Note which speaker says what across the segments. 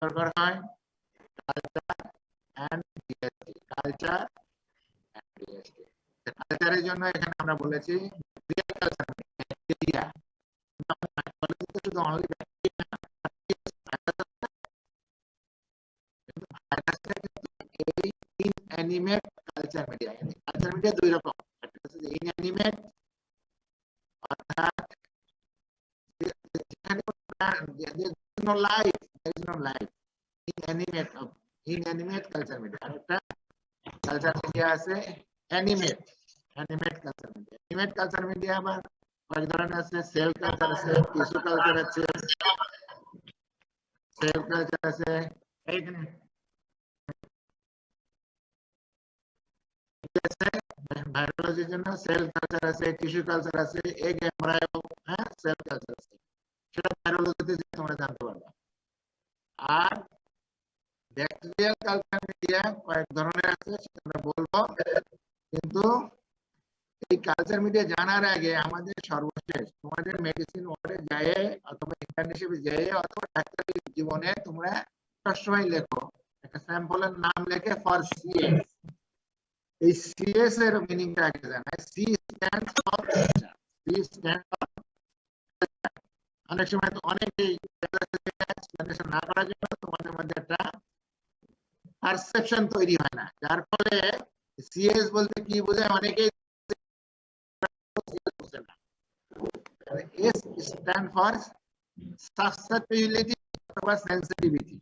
Speaker 1: দরকার হয় culture and DST, culture and DST. কালচারের জন্য এখানে আমরা বলেছি রিয়েল কালচার ব্যাকটেরিয়া, শুধু অনলি ব্যাকটেরিয়া এই inanimate culture media. Culture media দুই রকম, একটা হচ্ছে ইনঅ্যানিমেট অর্থাৎ যেখানে no life, there is no life, inanimate culture media। আর একটা কালচার মিডিয়া আছে animate, animate culture media. Animate culture media আবার কয়েক ধরনের আছে, সেল কালচার আছে, টিস্যু কালচার আছে, সেল কালচার আছে, এইখানে ভাইরোলজির জন্য সেল কালচার আছে, টিস্যু কালচার আছে, এগ এমব্রায়ো, হ্যাঁ সেল কালচার আছে, সেটা ভাইরোলজিতে তোমরা জানতে পারবে। আর ব্যাকটেরিয়াল কালচার মিডিয়া কয়েক ধরনের আছে, সেটা আমরা বলবো, কিন্তু এই কালচার মিডিয়া জানার আগে আমাদের সর্বশেষ তোমাদের মেডিসিন ওয়ার্ডে যায় অথবা ইন্টার্নশিপে যায় অথবা ডাক্তারি জীবনে তোমরা সবসময় লেখো একটা স্যাম্পলের নাম লেখে ফর সিএস। এই সিএস এর মিনিংটা আগে জানা। C stands for culture, C stand for culture. অনেক সময় তো অনেকেই এক্সপ্লেনেশন না করার জন্য তোমাদের মধ্যে একটা পারসেপশন তৈরি হয় না, যার ফলে সিএস বলতে কি বোঝায় অনেকেই S stand for susceptibility or sensitivity.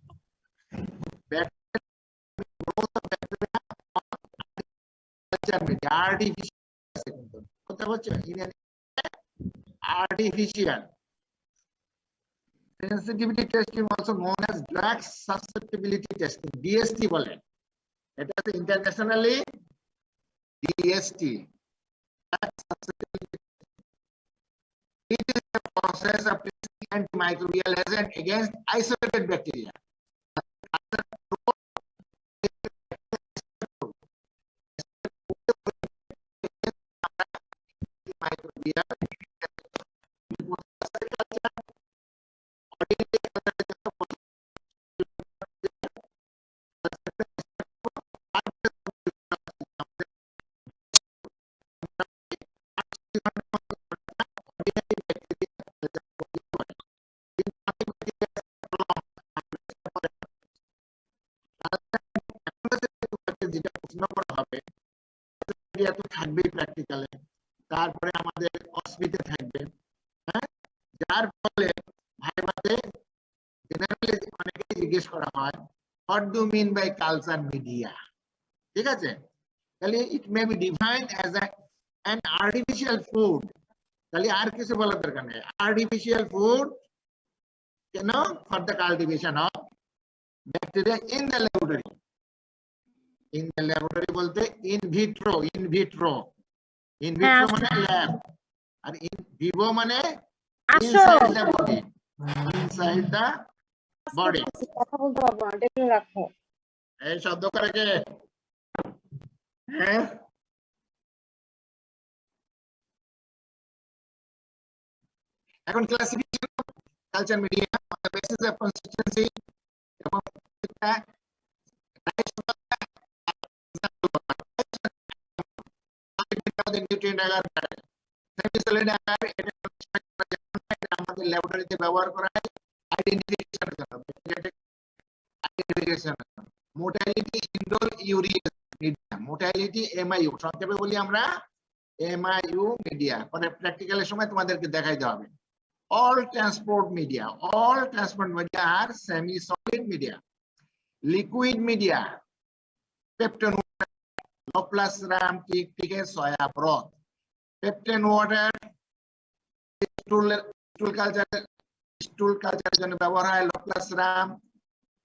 Speaker 1: Growth of bacteria culture media artificial sensitivity testing, also known as drug susceptibility testing, DST বলে, এটা হচ্ছে internationally DST, drug susceptibility. It is a process of testing antimicrobial agent against isolated bacteria. যেটা প্রশ্ন করা হবে তো থাকবেই প্র্যাকটিক্যালে, তারপরে আমাদের অসমিতে থাকবে, হ্যাঁ, যার ফলে ভাইভাতে জেনারেলি অনেকেই জিজ্ঞেস করা হয় what do mean by culture media, ঠিক আছে? তাহলে it may be defined as an artificial food, তাহলে আর কিছু বলার দরকার নেই, আর্টিফিশিয়াল ফুড কেন for the cultivation of bacteria in the laboratory. In the laboratory বলতে in vitro, in vitro, in vitro মানে ল্যাব, আর ইন ভিভো মানে inside the body, inside the body.
Speaker 2: কথা বলতে পারবো না, দেখে রাখো।
Speaker 1: এই শব্দ করে কে? হ্যাঁ, এখন classification of culture media on the basis of consistency এবং নিউট্রিয়েন্ট আকার, সেমিসলিড আকার, এটা আমাদের ল্যাবরেটরিতে ব্যবহার করা হয় আইডেন্টিফিকেশনের জন্য, motility indole urea media, motility MIU, সংক্ষেপে বলি আমরা এমআইইউ মিডিয়া, পরে প্র্যাকটিক্যালের সময় তোমাদেরকে দেখাইতে হবে। all transport media are semi solid media, liquid media, peptone water, loplasram থেকে soya broth, peptone water, stool culture জন্য ব্যবহার হয় loplasram,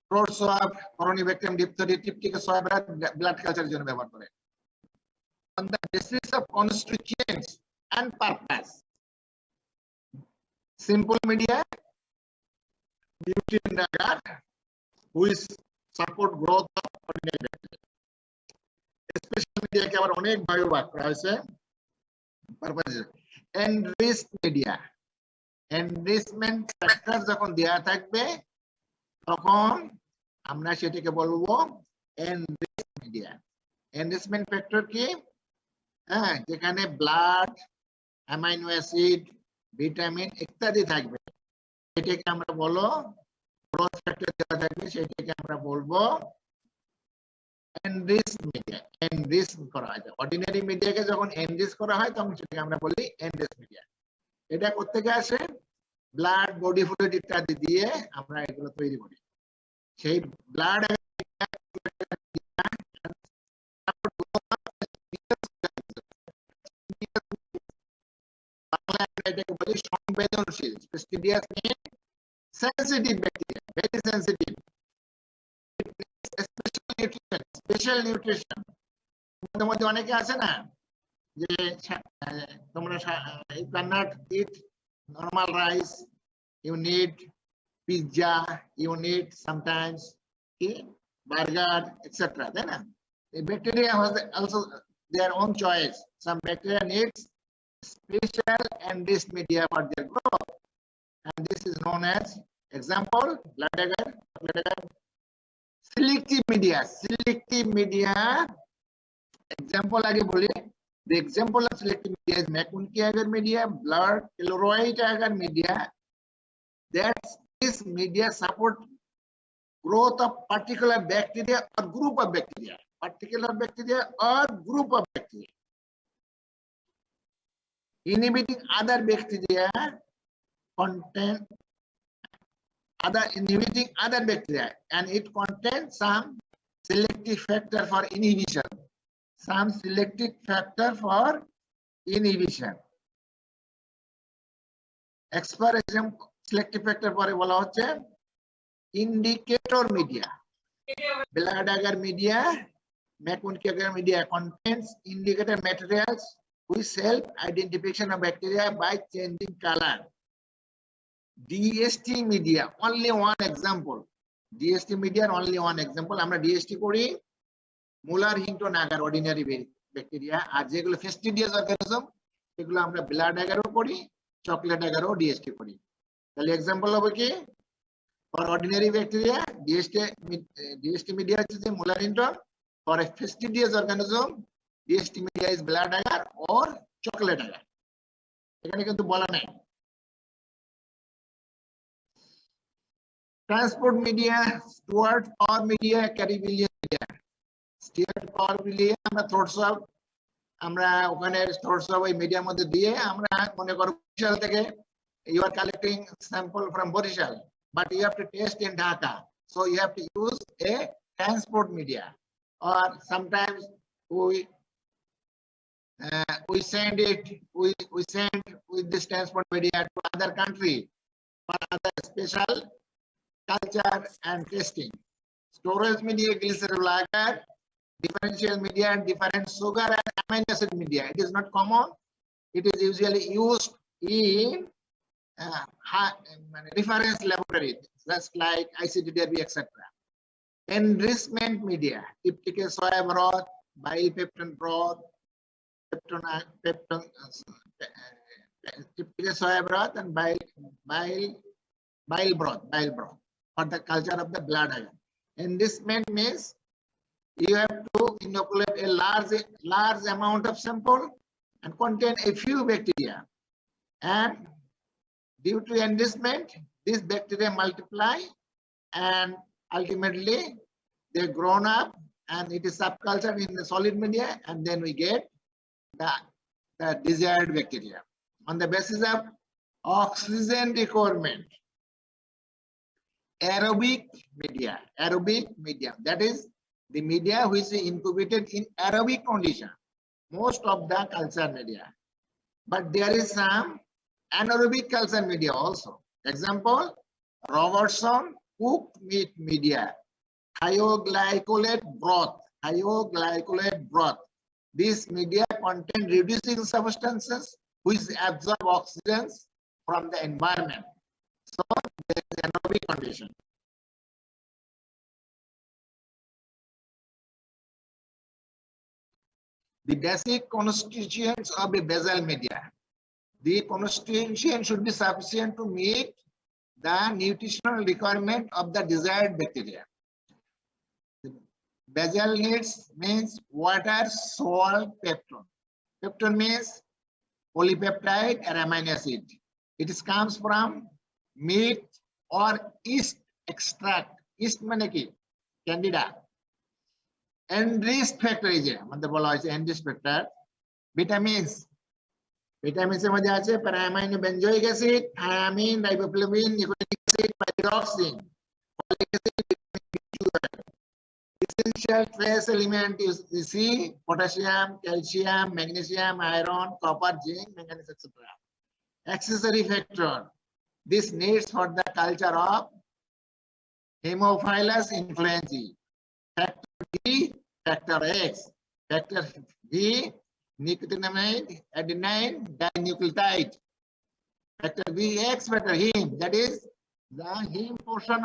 Speaker 1: throat swab, corynebacterium diphtheria থেকে soya broth blood culture জন্য ব্যবহার করে। On the basis of constituents and purpose, simple media, nutrient agar, which support growth of ordinary bacteria. Special media ke abar onek bhage bhag kora hoyche purpose. Enriched media, enrichment factor যখন দেয়া থাকবে তখন আমরা সেটাকে বলবো enrich media. Enrichment factor কি? হ্যাঁ, যেখানে ব্লাড, অ্যামাইনো অ্যাসিড, ভিটামিন ইত্যাদি থাকবে, সেটাকে আমরা বলবো গ্রোথ ফ্যাক্টর দেওয়া থাকবে, সেটাকে আমরা বলবো এনরিচ মিডিয়া। এনরিচ করা হয়, অর্ডিনারি মিডিয়াকে যখন এনরিচ করা হয় তখন সেটাকে আমরা বলি এনরিচ মিডিয়া। এটা কোত্থেকে আসে? ব্লাড, বডি ফ্লুইড ইত্যাদি দিয়ে আমরা এগুলো তৈরি করি। সেই ব্লাড এটাকে বলি সংবেদনশীল। fastidious means sensitive bacteria, very sensitive. Special nutrition মধ্যে মধ্যে অনেকে আছে না যে তোমরা you cannot eat normal rice, you need pizza, you need sometimes burger, etc. তাই না? The bacteria has also their own choice. Some bacteria needs special enriched media for their growth, and this is known as example blood agar, selective media. Selective media example आगे बोलिए. The example of selective media is McConkey agar media, blood chloride agar media. That this media support growth of particular bacteria or group of bacteria, particular bacteria or group of bacteria, inhibiting other bacteria content inhibiting other bacteria, and it contains some selective factor for inhibition. Some selective factor for inhibition. Expert example selective factor পরে বলা হচ্ছে indicator media. Blood agar media, McConkey agar media contains indicator materials which help identification of bacteria by changing color. DST media, only one example. DST media only one example. আমরা DST করি মুলার হিংটন agar ordinary bacteria, আর যেগুলো ফেস্টিডিয়াস organism সেগুলো আমরা blood আগারও করি, chocolate আগারও DST করি। তাহলে example হবে কি? For ordinary bacteria DST media হচ্ছে Mueller Hinton, for a fastidious organism DST media is blood agar or chocolate agar. এখানে কিন্তু বলা নাই। Transport media, Stuart power media, Caribbean media. Stuart power media আমরা থ্রোট সোয়াব, আমরা ওখানে থ্রোট সোয়াব ওই মিডিয়ার মধ্যে দিয়ে আমরা মনে করো বরিশাল থেকে you are collecting sample from Borishal, but you have to test in Dhaka, so you have to use a transport media, or sometimes we send it, we send with this transport media to other country for other special culture and testing. Storage media, glycerol agar, differential media, different sugar and amino acid media. It is not common. It is usually used in reference laboratory, just like ICDDRB, etc. Enrichment media, typical soy broth, bile peptone broth, typical soy broth and bile broth for the culture of the blood agar. Enrichment means you have to inoculate a large amount of sample and contain a few bacteria, and due to enrichment these bacteria multiply and ultimately they grown up and it is subcultured in the solid media, and then we get the desired bacteria on the basis of oxygen requirement. Aerobic media, that is the media which is incubated in aerobic condition, most of the culture media, but there is some anaerobic culture media also. Example, Robertson cooked meat media, thioglycolate broth. This media contain reducing substances which absorb oxygen from the environment, so there is anaerobic condition. The basic constituents of a basal media. The constitution should be sufficient to meet the nutritional requirement of the desired bacteria. Basal needs means water, salt, peptone. Peptone means polypeptide or amino acid. It comes from meat or yeast extract. Yeast মানে কি? Candida. Enriched factor is it? মানে বলা হয়েছে enriched factor. Vitamins. Vitamins এর মধ্যে আছে para-amino benzoic acid, thiamine, riboflavin, nucleic acid, pyridoxine, folic acid, vitamin B12. Essential trace element is you see potassium, calcium, magnesium, iron, copper, zinc, manganese, etc. Accessory factor. This needs for the culture of Haemophilus influenzae. Factor B, factor X. Factor B, nicotinamide, adenine, dinucleotide. Factor BX, factor heme. That is the heme portion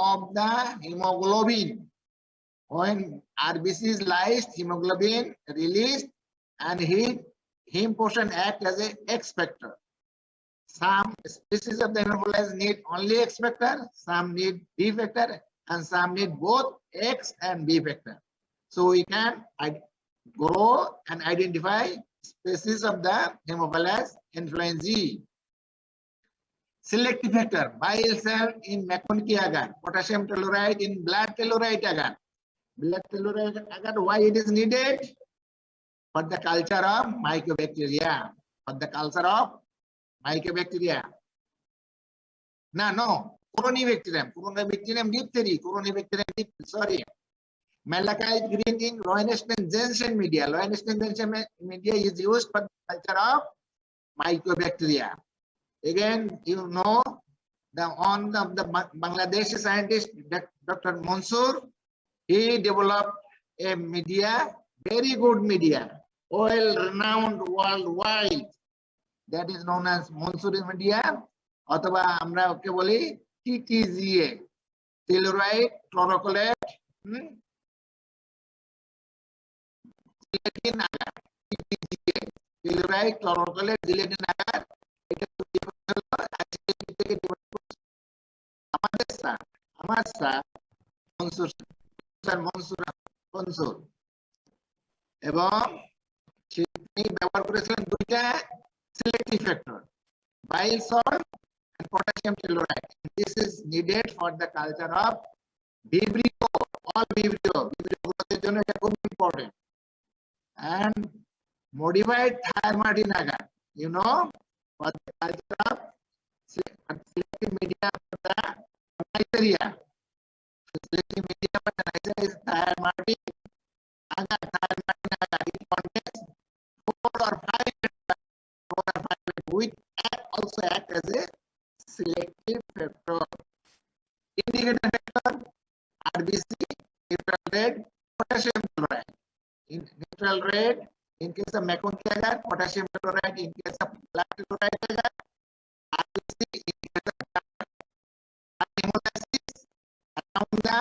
Speaker 1: of the hemoglobin. When RBC is lysed, hemoglobin released, and heme portion act as a X factor. Some species of the hemophilus need only X factor, some need B factor, and some need both X and B factor. So we can grow and identify species of the Haemophilus influenzae. Selective factor, bile cell in Meconic agar, potassium telluride in blood telluride agar. Blood telluride agar, why it is needed? For the culture of mycobacteria. For the culture of mycobacteria. No. Corynebacterium. Corynebacterium diphtheria. Corynebacterium diphtheria. Sorry. Malachite green in Loewenstein-Jensen media. Loewenstein-Jensen media is used for the culture of mycobacteria. Again, you know, the Bangladeshi scientist, Dr. Mansoor, he developed a media, very good media, well renowned worldwide. That is known as Mansoor media. অথবা আমরা ওকে বলি TTGA, telluride chlorocolate, gelatin agar, TTGA, telluride chlorocolate, gelatin agar. এটা আমার sir Mansur এবং তিনি ব্যবহার করেছিলেন দুইটা selective factor, bile salt and potassium telluride. This is needed for the culture of Vibrio, all Vibrio গুলোর জন্য এটা খুব important. And modified thiamartin agar, you know, for the culture of selective media for the Neisseria. Selective media for the Neisseria is thiamartin agar. Thiamartin agar, it contains 4 or 5 which also act as a selective factor. Indicator factor, RBC, neutral red, potassium chloride. In neutral red, in case of Meconic agar, potassium chloride. In case of blood chloride agar, RBC. In case of hemolysis around the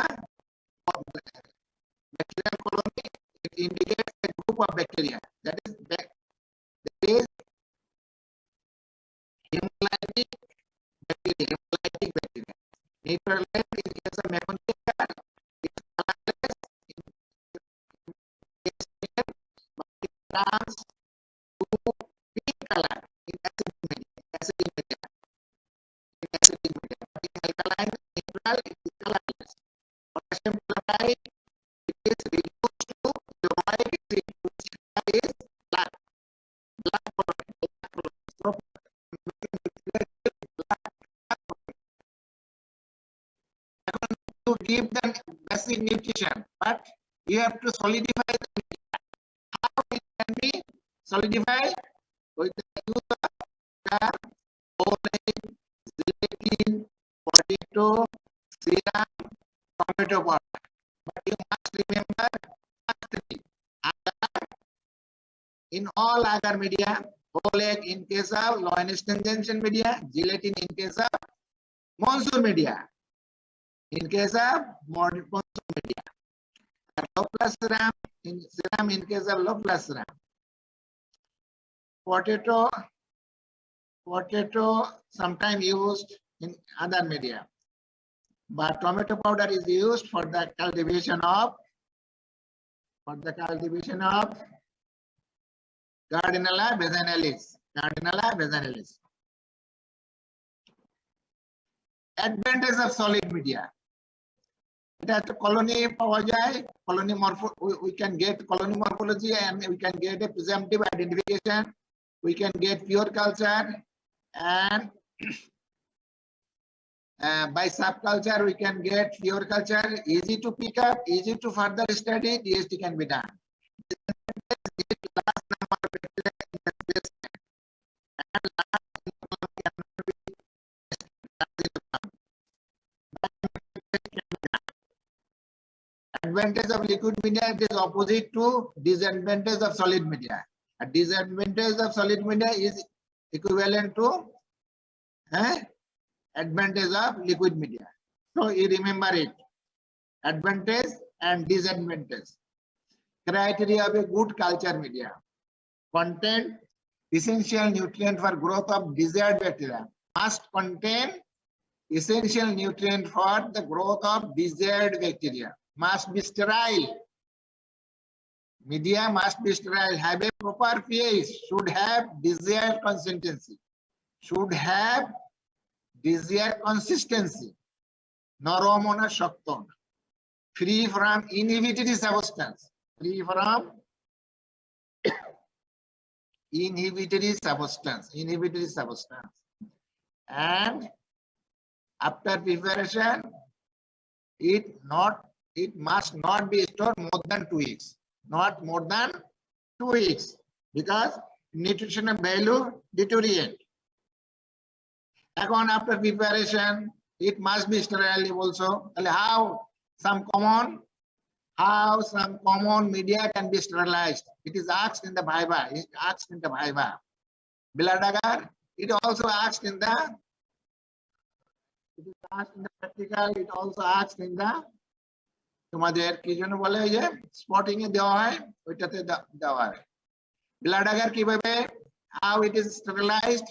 Speaker 1: bacterial colony, it indicates a group of bacteria. That is hemolytic bacteria. Neutral red in case of Meconic agar, it is colorless. It turns to pink color in acidic media. But in alkaline neutral, it is colorless. Potassium chloride, it is reduced to chloride, which is black color. So to give them basic nutrition, but you have to solidify the media. How it can be solidified? With the use of orange, gelatin, potato, serum, tomato powder. But you must remember three. Agar, in all agar media, whole egg in case of Loewenstein-Jensen media, gelatin in case of Mansoor media. In case of modern media, low plus serum in case of low plus serum. Potato sometimes used in other media. but tomato powder is used for the cultivation of Gardnerella vaccinalis. Gardnerella vaccinalis. Advantage of solid media. এটা একটা colony পাওয়া যায়, colony we can get colony morphology and we can get a presumptive identification. We can get pure culture and by subculture we can get pure culture. Easy to pick up, easy to further study. DST can be done. Advantage of liquid media, it is opposite to disadvantage of solid media. A disadvantage of solid media is equivalent to advantage of liquid media. So you remember it. Advantage and disadvantage. Criteria of a good culture media. Contain essential nutrient for growth of desired bacteria. Must contain essential nutrient for the growth of desired bacteria. Must be sterile. Media must be sterile. Have a proper pH. Should have desired consistency. Should have desired consistency. Noromona shakton. Free from inhibitory substance. Free from inhibitory substance. Inhibitory substance. And after preparation, it must not be stored more than 2 weeks. Not more than 2 weeks. Because nutritional value deteriorate. Again, after preparation, it must be sterile also. How some common media can be sterilized. It is asked in the Viva. It is asked in the Viva. Blood agar, it also asked in the practical. It also asked in the তোমাদের কি জন্য বলে যে spotting এ দেওয়া হয় ওইটাতে দেওয়া হয় ব্লাড আগার কিভাবে how it is sterilized.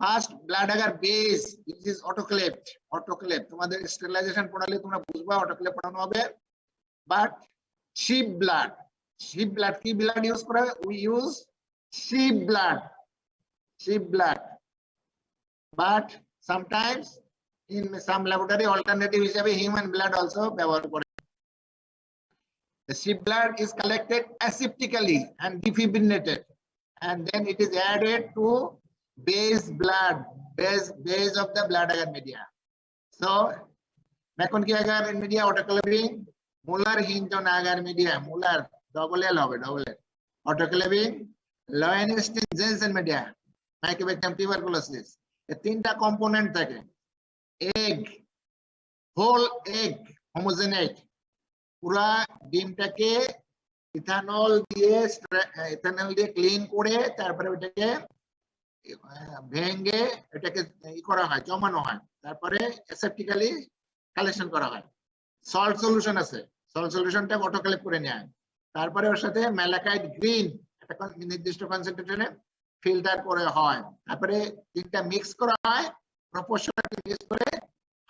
Speaker 1: First, blood agar base, it is autoclaved. তোমাদের স্টেরিলাইজেশন পড়ালে তোমরা বুঝবা autoclave পড়ানো হবে। But sheep blood কি blood ইউজ করা হয়? We use sheep blood. But sometimes in some laboratory alternative হিসাবে human blood also ব্যবহার করে। The sheep blood is collected aseptically and defibrinated, and then it is added to base of the blood agar media. So, Macon ki agar media autoclaving, Muller Hinton agar media, Muller double L autoclaving, Loewenstein Jensen media, Mycobacterium tuberculosis. The তিনটা component থাকে, egg, whole egg, homogenate. পুরা ডিমটাকে ethanol দিয়ে clean করে তারপরে ওটাকে ভেঙে এটাকে করা হয়, জমানো হয়, তারপরে অ্যাসেপ্টিক্যালি কালেকশন করা হয়। সল্ট সলিউশন আছে, সল্ট সলিউশনটা অটোক্লেভ করে নেয়, তারপরে ওর সাথে ম্যালাকাইট গ্রিন একটা নির্দিষ্ট কনসেন্ট্রেশনে ফিল্টার করে হয়, তারপরে তিনটা মিক্স করা হয়, প্রপোর্শনালি মিক্স করে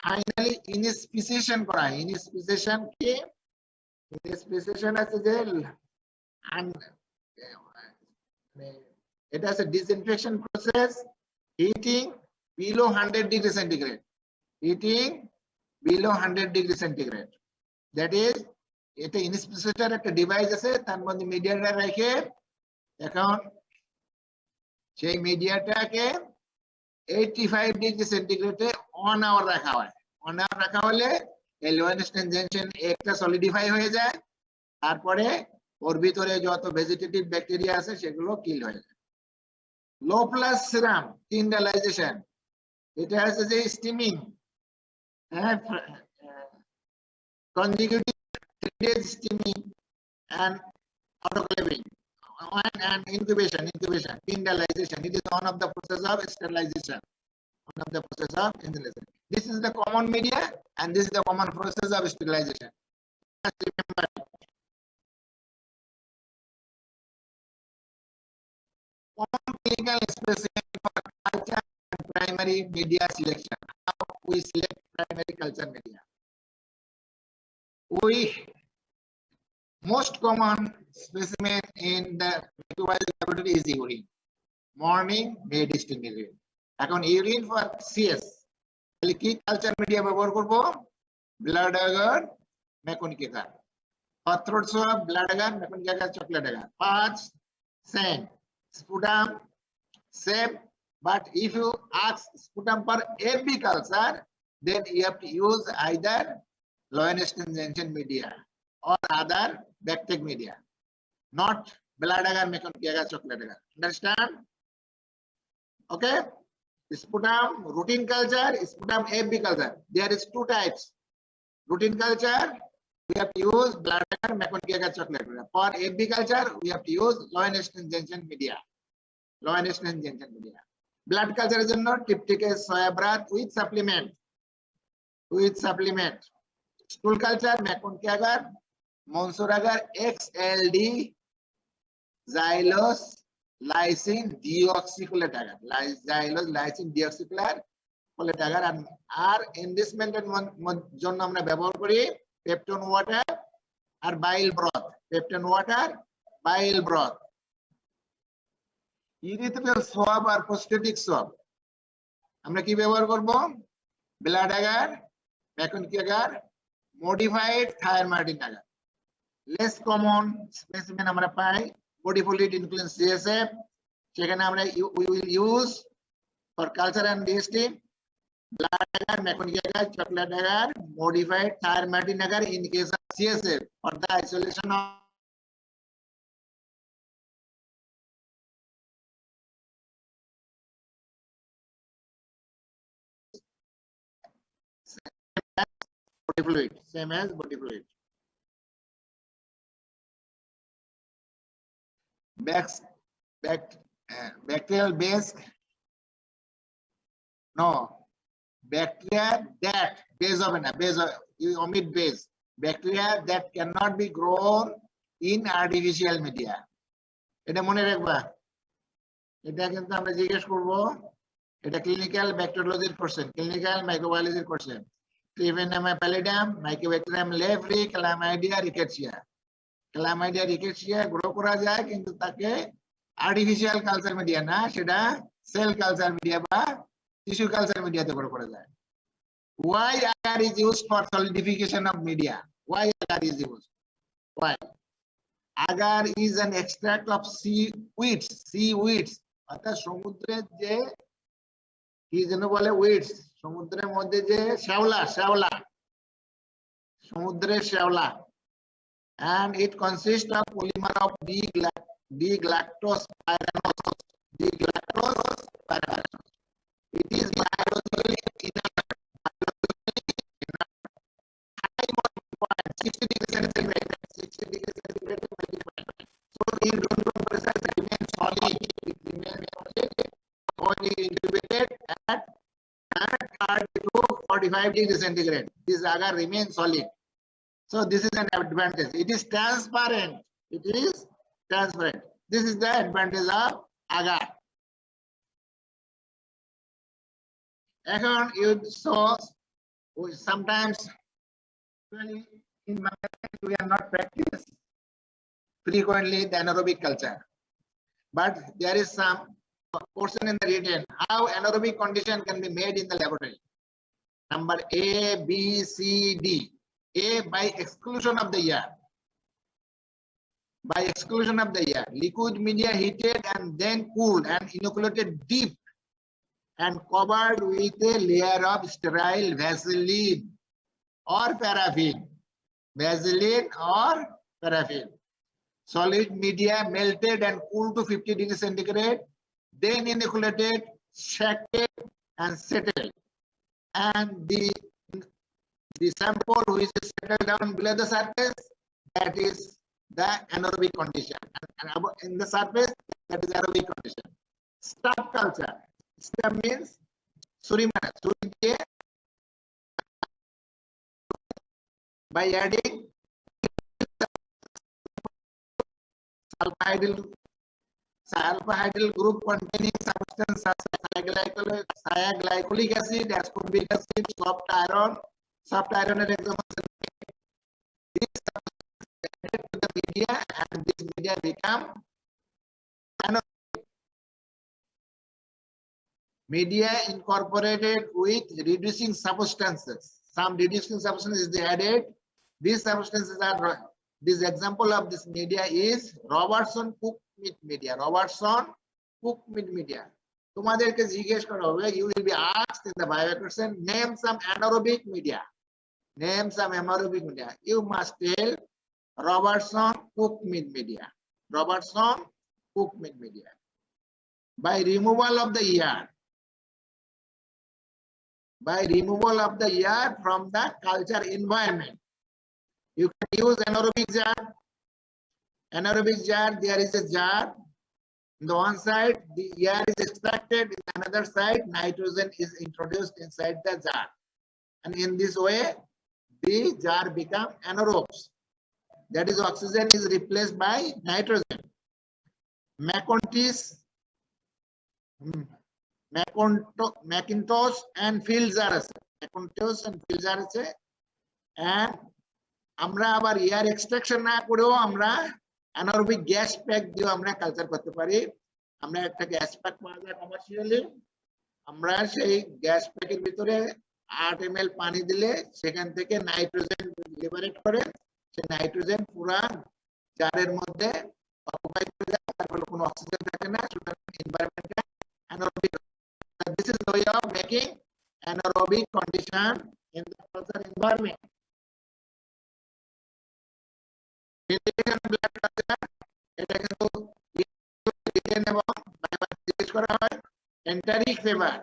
Speaker 1: ফাইনালি ইনস্পিসিয়েশন করা হয়। ইনস্পিসিয়েশন কি? Speciation as and it has a disinfection process, heating below 100 degrees centigrade. That is, এটা ইনস্পিসিয়েটর একটা ডিভাইস আছে, তার মধ্যে মিডিয়াটা রেখে এখন সেই মিডিয়াটাকে 85 ডিগ্রি সেন্টিগ্রেডে 1 আওয়ার রাখা হয়। 1 আওয়ার রাখা হলে এই লোয়েনস্টাইন জেনসেন একটা সলিডিফাই হয়ে যায়, তারপরে ওর ভিতরে যত ভেজিটেটিভ ব্যাকটেরিয়া আছে সেগুলো কিল হয়ে যায়। লো প্লাস সিরাম টিন্ডালাইজেশন, এটা আছে যে steaming, consecutive 3 days steaming and autoclaving and incubation, tingalization. It is one of the process of sterilization. This is the common media and this is the common process of sterilization. Just remember it. Common clinical specimen for culture and primary media selection. How we select primary culture media. Most common specimen in the microbiology laboratory is urine. Morning made distilled urine. এখন urine for CS. তাহলে কি culture media ব্যবহার করব? Blood agar, mechanic agar. For throat swab, blood agar, meconic agar, chocolate agar. 5 same. Sputum same. But if you ask sputum for AB culture, then you have to use either Lowenstein Janssen media or other Bactec media, not blood agar, meconic agar, chocolate agar. Understand? Okay. Sputum routine culture, sputum AB culture. There is two types. Routine culture, we have to use blood agar, meconic agar, chocolate agar. For AB culture, we have to use Lowenstein Janssen media. Lowenstein Janssen media. Blood culture is not typical soya broth with supplement. With supplement. Stool culture, meconic agar, Monsoor agar, XLD, xylose, lysine, deoxycholate agar. Xylose, lysine, deoxycholate agar. And our enrichment জন্য আমরা ব্যবহার করি peptone water আর bile broth. Peptone water, bile broth. Urethral swab আর prostatic swab আমরা কি ব্যবহার করব? Blood agar, mechanic agar, modified Thyr-Martin agar. Less common specimen আমরা পাই body fluid including CSF. সেখানে আমরা we will use for culture and DST blood agar, meconic agar, chocolate agar, modified Thyr-Martin agar in case of CSF for the isolation of body fluid, same as body fluid. Bacterial base, no, bacteria that base of you omit base. Bacteria that cannot be grown in artificial media. এটা মনে রাখবা, এটা কিন্তু আমরা জিজ্ঞেস করব, এটা clinical ব্যাকটেরিওলজির কোশ্চেন, ক্লিনিক্যাল মাইক্রোবায়োলজির question. Trichoderma pallidum, Mycobacterium lephri, Chlamydia rickettsia. Chlamydia rickettsia grow করা যায় কিন্তু তাকে আর্টিফিশিয়াল কালচার মিডিয়া না, সেটা সেল কালচার মিডিয়া বা টিস্যু কালচার মিডিয়াতে গ্রো করা যায়। Why agar is used for solidification of media? Why agar is used? Why? Agar is an extract of seaweeds. অর্থাৎ সমুদ্রের যে কি যেন বলে weeds, সমুদ্রের মধ্যে যে শ্যাওলা, সমুদ্রের শ্যাওলা, and it consists of polymer of D-galactospyranose. It is biologically inert. High melting point, 60 degrees centigrade. So in room temperature it remains solid. When incubated at 30 to 45 degrees centigrade, this agar remains solid. So this is an advantage. It is transparent. This is the advantage of agar. Again, sometimes in Bangladesh we are not practice frequently the anaerobic culture, but there is some portion in the written how anaerobic condition can be made in the laboratory. Number A, B, C, D. A, by exclusion of the air. By exclusion of the air, liquid media heated and then cooled and inoculated deep and covered with a layer of sterile Vaseline or paraffin. Vaseline or paraffin. Solid media melted and cooled to 50 degrees centigrade, then inoculated, shaded and settled. And the sample which is settled down below the surface, that is the anaerobic condition. And in the surface, that is aerobic condition. Stub culture. Stub means surimana. By adding alpha-hydryl group containing substance such as thioglycolic acid, ascorbic acid, soft iron example. This substance is added to the media and this media become media incorporated with reducing substances. Some reducing substances is added. These substances are, this example of this media is Robertson cooked meat media. Robertson cooked meat media. তোমাদেরকে জিজ্ঞেস করা হবে, you will be asked in the bio question, name some anaerobic media. Name some anaerobic media. You must tell Robertson cooked meat media. Robertson cooked meat media. By removal of the air. By removal of the air from the culture environment. You can use anaerobic jar. Anaerobic jar, there is a jar. On the one side, the air is extracted. In another side, nitrogen is introduced inside the jar. And in this way, the jar becomes anaerobes. That is, oxygen is replaced by nitrogen. Macintosh and field jar আছে, Macintosh and field jar আছে, and আমরা আবার air extraction না করেও আমরা anaerobic gas pack দিয়ে আমরা culture করতে পারি। আমরা একটা গ্যাস প্যাক পাওয়া যায় কমার্শিয়ালি, আমরা সেই গ্যাস প্যাকের ভিতরে 8 ml পানি দিলে সেখান থেকে নাইট্রোজেন লিবারেট করে, সেই নাইট্রোজেন পুরা জারের মধ্যে অকুপাই করে যায়, তারপরে কোনো অক্সিজেন থাকে না, সুতরাং এনভায়রনমেন্টে anaerobic. This is the way of making anaerobic condition in the culture environment. Blood culture, এটা কিন্তু রিটেন এবং জিজ্ঞেস করা হয়। enteric fever,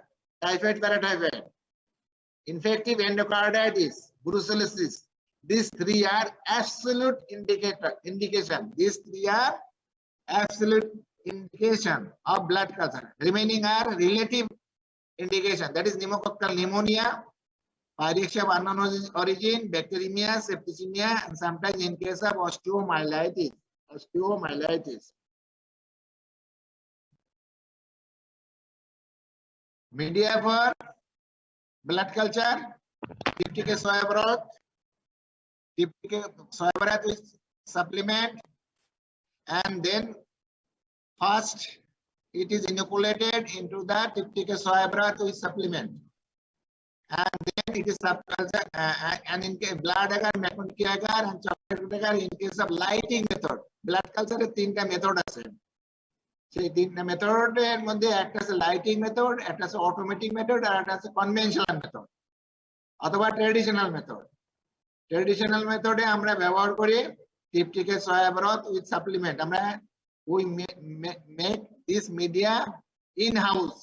Speaker 1: typhoid paratyphoid, infective endocarditis, brucellosis. These three are absolute indication. These three are absolute indication of blood culture. Remaining are relative indication, that is pneumococcal pneumonia, pyrexia of unknown origin, bacteremia, septicemia, and sometimes in case of osteomyelitis. Media for blood culture, Diptyque soya broth, with supplement, and then first it is inoculated into the Diptyque soya broth with supplement, and then it is subculture, and in case blood agar, Maconchy agar, and chocolate agar, in case of lighting method. Blood culture এর তিনটা method আছে, সেই তিনটা মেথডের মধ্যে একটা আছে lighting method, একটা আছে অটোমেটিক মেথড, আর একটা আছে কনভেনশনাল মেথড অথবা ট্র্যাডিশনাল মেথড। ট্র্যাডিশনাল মেথডে আমরা ব্যবহার করি Diptyque soya broth with supplement. আমরা we make this media in-house.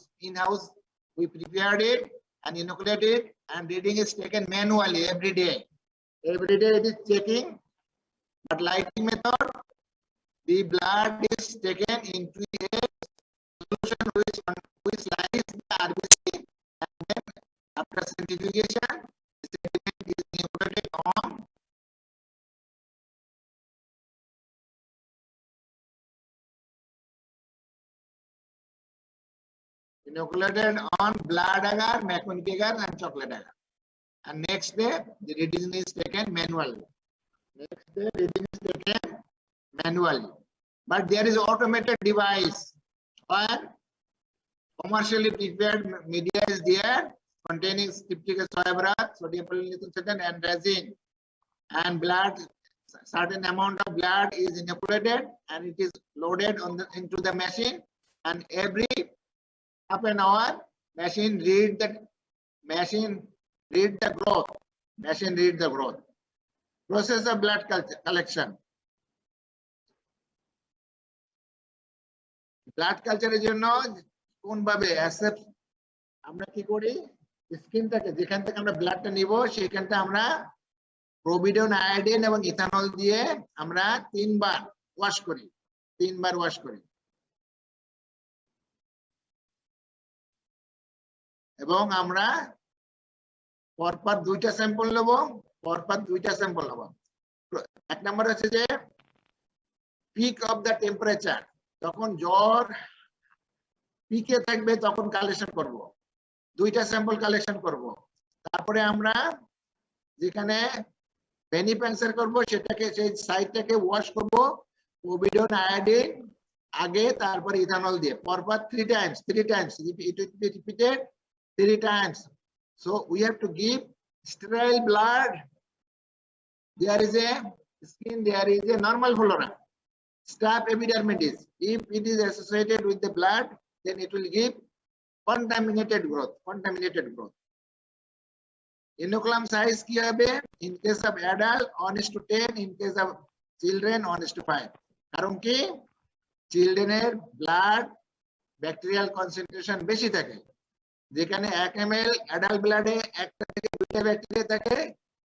Speaker 1: We prepared it and inoculated it, and reading is taken manually every day. Every day it is checking. But lighting method, the blood is taken into a solution which lies the RBC, and then after centrifugation, the sediment is inoculated on blood agar, Maconchy agar, and chocolate agar. And next day, the reading is taken manually. But there is automated device where commercially prepared media is there containing Diptyque soya broth, sodium polyethylene and resin, and blood. Certain amount of blood is inoculated and it is loaded into the machine, and every half an hour machine read the growth. Process of blood collection. Blood কালচারের জন্য কোন ভাবে accept আমরা কি করি, স্কিনটাকে যেখান থেকে আমরা ব্লাডটা নিব সেখানটা আমরা প্রোভিডন, আয়োডিন এবং ইথানল দিয়ে আমরা 3 বার ওয়াশ করি, এবং আমরা পরপর 2টা স্যাম্পল নেব। এক নম্বর হচ্ছে যে পিক অফ দ্য টেম্পারেচার। যখন জ্বর পিকে থাকবে তখন কালেকশন করব, দুইটা স্যাম্পল কালেকশন করব। তারপরে আমরা যেখানে বেনিপেন্সার করব সেটাকে সেই সাইটটাকে ওয়াশ করব পোভিডন আয়োডিন আগে, তারপরে ইথানল দিয়ে পরপর 3 times it will be repeated 3 times. So we have to give sterile blood. There is a skin, there is a normal flora, staph epidermidis. If it is associated with the blood, then it will give contaminated growth. Inoculum size কি হবে? In case of adult 1:10, in case of children 1:5. কারণ কি চিলড্রেনের blood bacterial concentration বেশি থাকে, যেখানে 1 ml adult ব্লাডে একটা থেকে দুইটা ব্যাকটেরিয়া থাকে,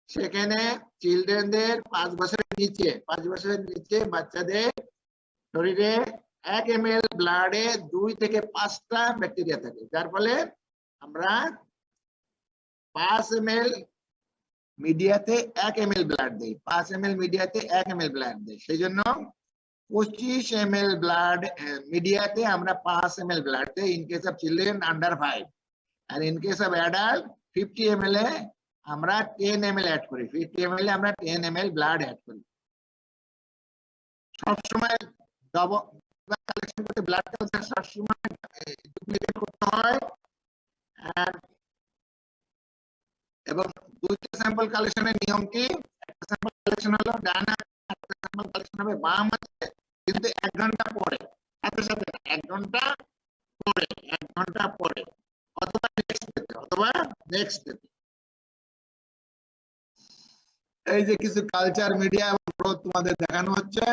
Speaker 1: সেখানে চিলড্রেনদের 5 বছরের নিচে বাচ্চাদের শরীরে 1 ml ব্লাডে 2 থেকে 5টা ব্যাকটেরিয়া থাকে, যার ফলে আমরা 5 ml মিডিয়াতে 1 ml ব্লাড দেই, 5 ml মিডিয়াতে 1 ml ব্লাড দেই। সেই জন্য 25 ml ব্লাড মিডিয়াতে আমরা 5 ml ব্লাড দেই in case of children under 5, আর in case of adult 50 ml এ আমরা 10 ml অ্যাড করি, 50 ml এ আমরা 10 ml ব্লাড অ্যাড করি। সব সময় ডাবল কালেকশন করতে ব্লাড কালচার সব সময় ডুপ্লিকেট করতে হয়, এবং দুইটা স্যাম্পল কালেকশনের নিয়ম কি? একটা স্যাম্পল কালেকশন হলো ডান হাতে, একটা স্যাম্পল কালেকশন হবে বাম হাতে, কিন্তু 1 ঘন্টা পরে, সাথে সাথে 1 ঘন্টা পরে অথবা নেক্সট ডেতে। এই যে কিছু কালচার মিডিয়া এবং গ্রোথ তোমাদের দেখানো হচ্ছে।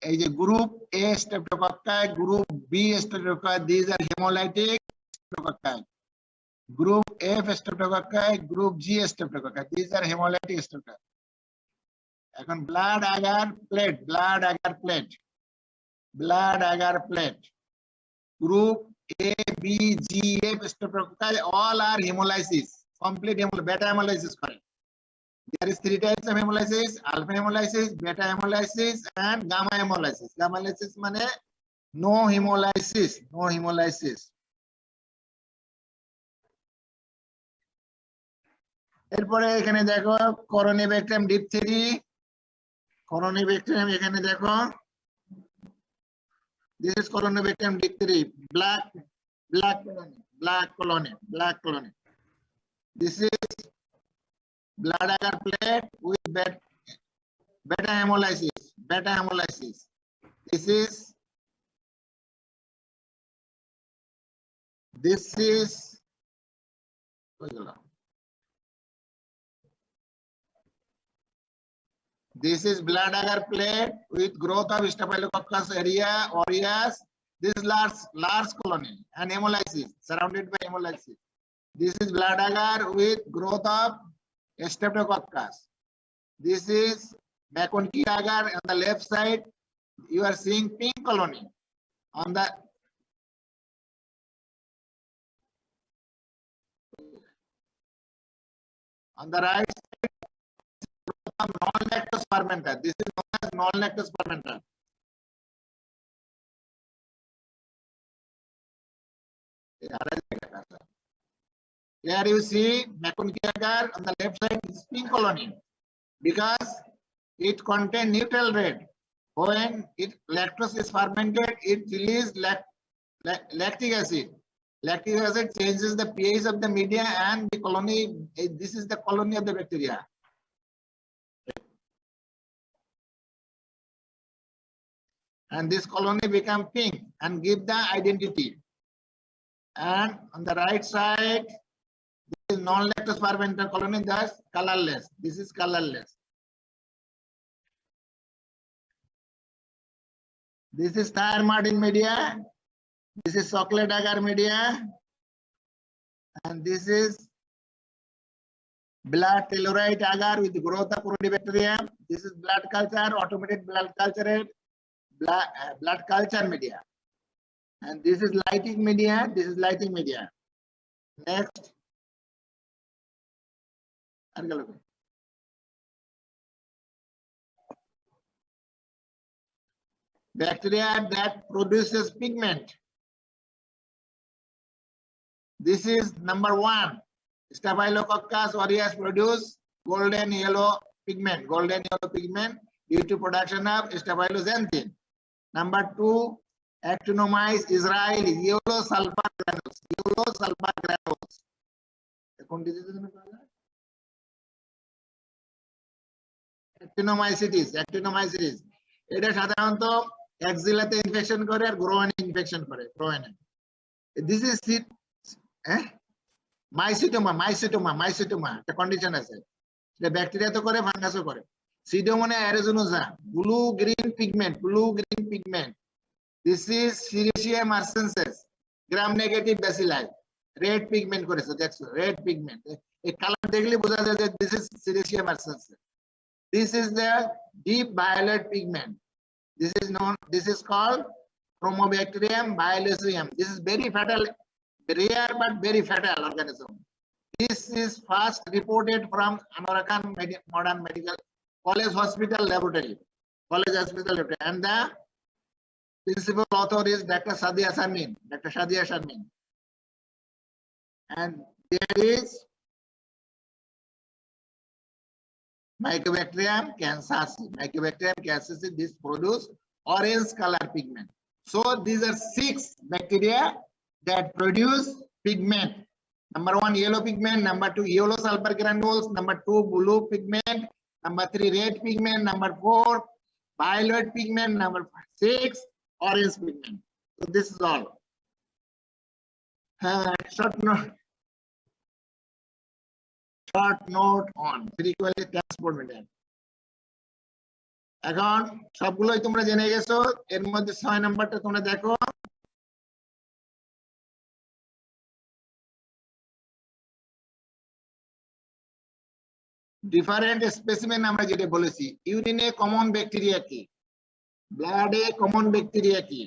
Speaker 1: এই যে group A streptococci, group B streptococci, this are hemolytic streptococci, group F streptococci, group G streptococci, this are hemolytic streptococci. এখন blood agar plate, group A B G F streptococci all are hemolysis, complete beta hemolysis করে। There is 3 types of hemolysis: alpha hemolysis, beta hemolysis and gamma hemolysis. Gamma hemolysis মানে no hemolysis. এরপরে এখানে দেখো করোনিব্যাকটেরিয়াম diphtheriae, এখানে দেখো this is corynebacterium diphtheria, black colony. This is blood agar plate with beta hemolysis. This is blood agar plate with growth of Staphylococcus aureus. This is large colony and hemolysis, surrounded by hemolysis. This is blood agar with growth of Streptococcus. This is McConkey agar on the left side. You are seeing pink colony. On the right side, non-lactose fermenter. This is known as non-lactose fermenter. Here you see McConkey agar on the left side is pink colony because it contains neutral red. When lactose is fermented, it releases lactic acid. Lactic acid changes the pH of the media and the colony. This is the colony of the bacteria. And this colony become pink and give the identity. And on the right side, this is non-lactose fermenter colony, thus colorless. This is colorless. This is thiamidine media. This is chocolate agar media. And this is blood telluride agar with growth of Corynebacterium. This is blood culture, automated blood culture media. And this is lighting media. Next. Bacteria that produces pigment. This is number 1. Staphylococcus aureus produce golden yellow pigment due to production of staphyloxanthin. Number 2, Actinomyces israeli, yellow sulfur granules. Actinomycetes এটা সাধারণত অ্যাক্সিলাতে infection করে আর গ্রোয়েনে infection করে গ্রোয়েনে। This is মাইসিটোমা একটা condition আছে, এটা bacteria তো করে, ফাঙ্গাসও করে। Pseudomonas aeruginosa, blue green pigment. This is Serratia marcescens, gram negative bacilli, red pigment করেছে, দেখছো রেড পিগমেন্ট, এই কালার দেখলে বোঝা যায় যে this is Serratia marcescens. This is the deep violet pigment. This is called Chromobacterium bialysium. This is very fatal, rare but very fatal organism. This is first reported from American Modern Medical College Hospital Laboratory. And the principal author is Dr. Sadia Sharmin. And there is Mycobacterium cancersi. This produce orange color pigment. So these are 6 bacteria that produce pigment. Number 1, yellow pigment. Number 2, yellow sulfur granules. Number 2, blue pigment. Number 3, red pigment. Number 4, violet pigment. Number 6, orange pigment. So this is all. Short note on frequently transport medium. এখন সবগুলোই তোমরা জেনে গেছো, এর মধ্যে 6 নাম্বারটা তোমরা দেখো। ডিফারেন্ট স্পেসিমেন আমরা যেটা বলেছি, ইউরিনে কমন ব্যাকটেরিয়া কি, ব্লাডে কমন ব্যাকটেরিয়া কি,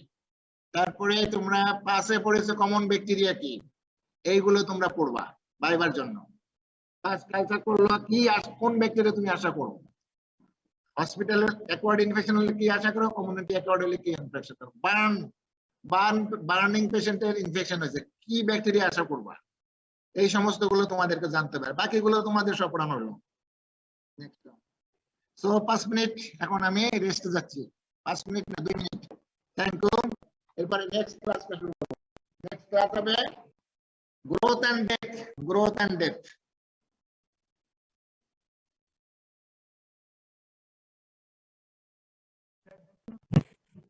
Speaker 1: তারপরে তোমরা পাসে পড়েছো কমন ব্যাকটেরিয়া কি, এইগুলো তোমরা পড়বা ভাইবার জন্য। কালচার করলো কি, কোন ব্যাকটেরিয়া তুমি আশা করো, হসপিটালে অ্যাকোয়ার্ড ইনফেকশন হলে কি আশা করো, কমিউনিটি অ্যাকোয়ার্ড হলে কি ইনফেকশন করো, বার্নিং পেশেন্টের ইনফেকশন হয়েছে কি ব্যাকটেরিয়া আশা করবা, এই সমস্ত গুলো তোমাদেরকে জানতে হবে। বাকিগুলো তোমাদের সব পড়ানো হলো। সো 5 মিনিট এখন আমি রেস্টে যাচ্ছি, 5 মিনিট না 2 মিনিট। Thank you. এরপরে নেক্সট ক্লাস শুরু করব। নেক্সট ক্লাস হবে গ্রোথ এন্ড ডেথ।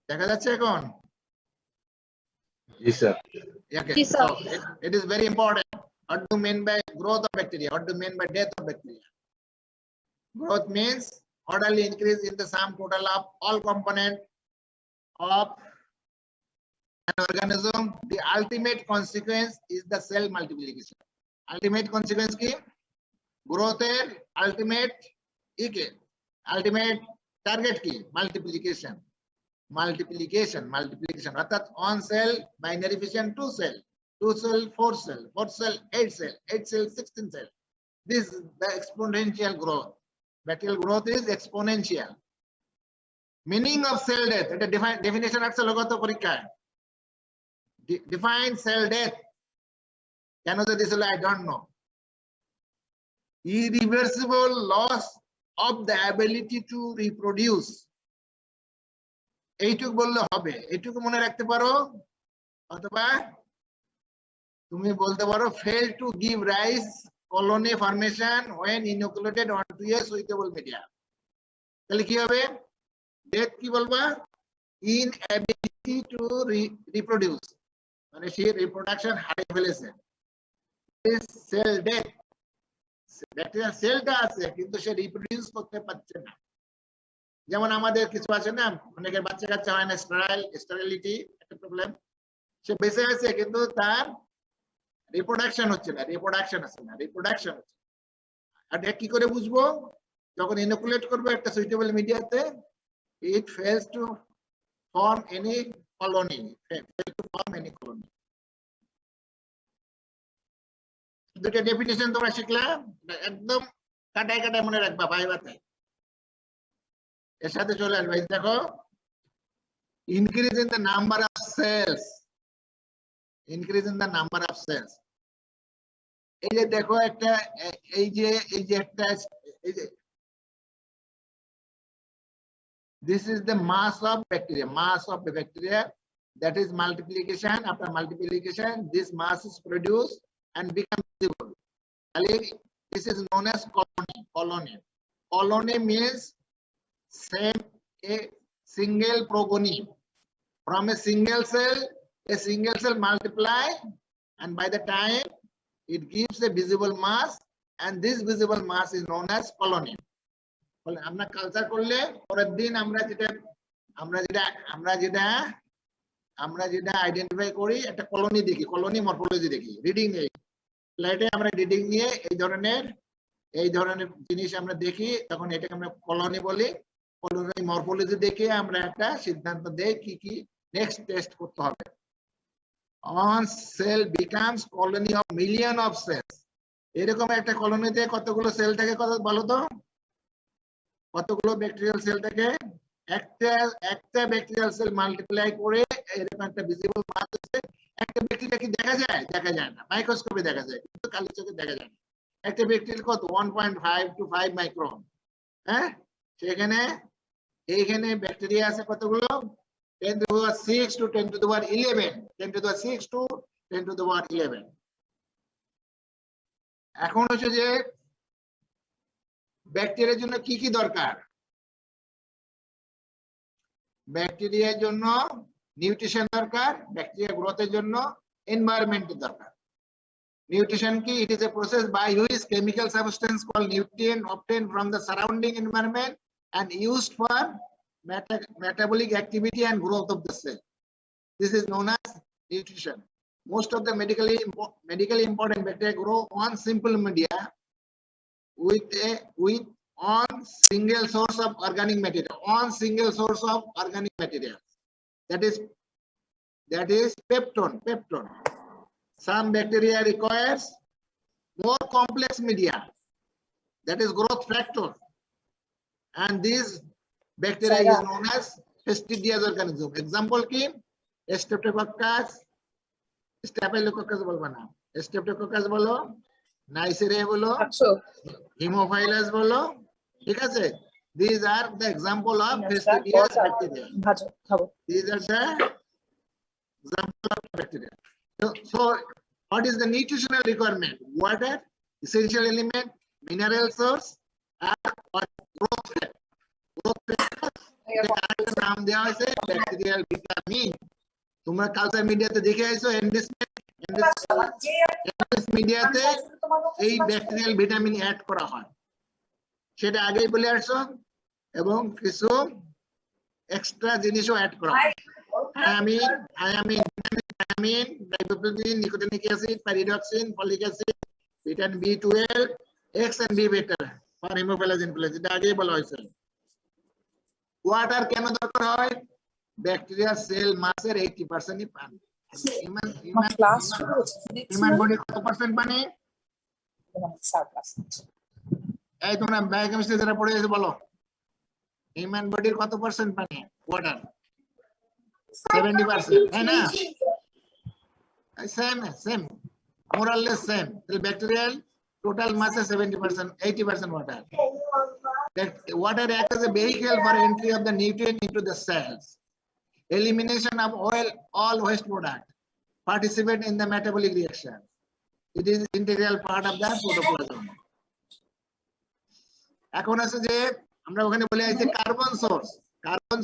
Speaker 1: দেখা যাচ্ছে এখন?
Speaker 3: জি sir.
Speaker 1: Okay, so it is very important. What do you mean by growth of bacteria? What do you mean by death of bacteria? Growth means orderly increase in the sum total of all components of an organism. The ultimate consequence is the cell multiplication. Ultimate consequence ki growth er ultimate target ki multiplication অর্থাৎ 1 cell binary fission 2 cell 4 cell 8 cell 16 cell. This is the exponential growth. Bacterial growth is exponential. Meaning of cell death, এটা definition আছে লগত পরীক্ষায়। Define cell death, কেন যে দিছিল I don't know. Irreversible loss of the ability to reproduce. এইটুকু বললে হবে, এইটুকু মনে রাখতে পারো, অথবা তুমি বলতে পারো fail to give rise colony formation when inoculated onto a suitable media. তাহলে কি হবে? ডেথ কি বলবা? inability to reproduce, মানে সে রিপ্রোডাকশন হারিয়ে ফেলেছে। সেল ডেথ, ব্যাকটেরিয়াল সেলটা আছে কিন্তু সে রিপ্রোডিউস করতে পারছে না। যেমন আমাদের কিছু আছে না, অনেকের বাচ্চা কাচ্চা হয় না, স্টেরিলিটি একটা প্রবলেম, সে বেঁচে আছে কিন্তু তার রিপ্রোডাকশন হচ্ছে না, আর কি করে বুঝবো? যখন ইনোকুলেট করবো একটা সুইটেবল মিডিয়াতে, it fails to form any colony, দুটো ডেফিনিশন তোমরা শিখলা, একদম কাটায় মনে রাখবা ভাই বাতে। এর সাথে চলে আসবে, দেখো increase in the number of cells, increase in the number of cells. এই যে দেখো একটা এই যে একটা এই যে this is the mass of the bacteria, that is multiplication. After multiplication this mass is produced and becomes visible. This is known as colony. Colony means same a single progony. From a single cell multiply, and by the time it gives a visible mass, and this visible mass is known as colony. আমরা culture করলে পরের দিন আমরা যেটা identify করি একটা colony দেখি, colony morphology দেখি, রিডিং নেই স্লাইডে আমরা রিডিং নিয়ে এই ধরনের জিনিস আমরা দেখি, তখন এটাকে আমরা কলোনি বলি। কলোনি মরফোলজি দেখে আমরা একটা সিদ্ধান্ত দেই কি কি নেক্সট টেস্ট করতে হবে। On cell becomes colony of million of cells. এরকম একটা কলোনিতে কতগুলো সেল থাকে কত বলো তো? কতগুলো ব্যাকটেরিয়াল সেল থাকে? একটা ব্যাকটেরিয়াল সেল মাল্টিপ্লাই করে এরকম একটা ভিজিবল মাস আছে। একটা ব্যাকটেরিয়া কি দেখা যায়? দেখা যায় না, মাইক্রোস্কোপে দেখা যায়, কিন্তু কালি চোখে দেখা যায় না। একটা ব্যাকটেরিয়া কত 1.5 to 5 মাইক্রন। হ্যাঁ, সেখানে এইখানে ব্যাকটেরিয়া আছে কতগুলো? 10 to the power 6 to 10 to the power 11, 10 to the power 6 to 10 to the power 11। এখন হচ্ছে যে ব্যাকটেরিয়ার জন্য কি কি দরকার? ব্যাকটেরিয়ার জন্য নিউট্রিশন দরকার, ব্যাকটেরিয়া গ্রোথের জন্য এনভায়রনমেন্টের দরকার। নিউট্রিশন কি? It is a process by which chemical substance called nutrient obtained from the surrounding environment and used for metabolic activity and growth of the cell. This is known as nutrition. Most of the medically important bacteria grow on simple media with on single source of organic material, that is peptone. Some bacteria requires more complex media, that is growth factor, and this bacteria is known as fastidious organism. Example ki Streptococcus, Staphylococcus bolbo na, Streptococcus bolo, Neisseria bolo, Haemophilus bolo, ঠিক আছে? These are the example of fastidious bacteria. These are the example of bacteria. So what is the nutritional requirement? Water, essential element, mineral source, and growth factor. নাম দেওয়া হয়েছে bacterial vitamin. তোমরা culture মিডিয়াতে দেখে আইছো মিডিয়াতে এই ব্যাকটেরিয়াল ভিটামিন অ্যাড করা হয়, সেটা আগেই বলে আসছো, এবং কিছু এক্সট্রা জিনিসও অ্যাড করা হয়। Thymine, riboflavin, nicotinic acid, pyridoxine, folic acid, vitamin B12, X and B beta for hemophilus influenza, এটা আগেই বলা হয়েছে। ওয়াটার কেন দরকার হয়? ব্যাকটেরিয়া সেল মাসের 80% পানি। হিউম্যান বডির কত পার্সেন্ট পানি? এই তোমরা বায়োকেমিস্ট্রি যারা পড়ে গেছো বলো, হিউম্যান বডির কত পার্সেন্ট পানি? ওয়াটার 70%, তাই না? Same more or less same. The bacterial total mass is 70%, 80% water. That water acts as a vehicle for entry of the nutrient into the cells. Elimination of all waste product. Participate in the metabolic reaction. It is integral part of the protoplasm. এখন আছে যে আমরা ওখানে বলে আছি carbon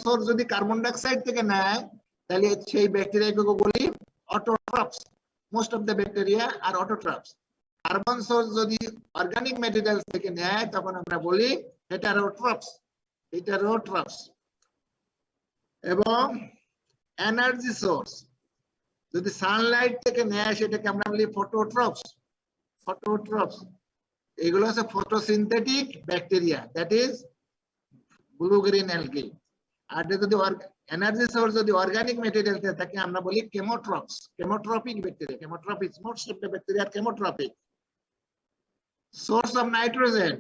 Speaker 1: source যদি carbon die oxide থেকে নেয় তাহলে সেই ব্যাকটেরিয়াকে বলি অটোট্রপস। Most of the bacteria are autotrophs. Carbon source যদি organic materials থেকে নেয় তখন আমরা বলি heterotrophs. এবং এনার্জি সোর্স যদি সানলাইট থেকে নেয় সেটাকে আমরা বলি phototrophs. এগুলো হচ্ছে photosynthetic bacteria, that is blue green algae. আর যদি এনার্জি সোর্স যদি অর্গানিক ম্যাটেরিয়াল থাকে আমরা বলি chemotropic bacteria. Chemotropic, most of the bacteria are chemotropic. Source of nitrogen,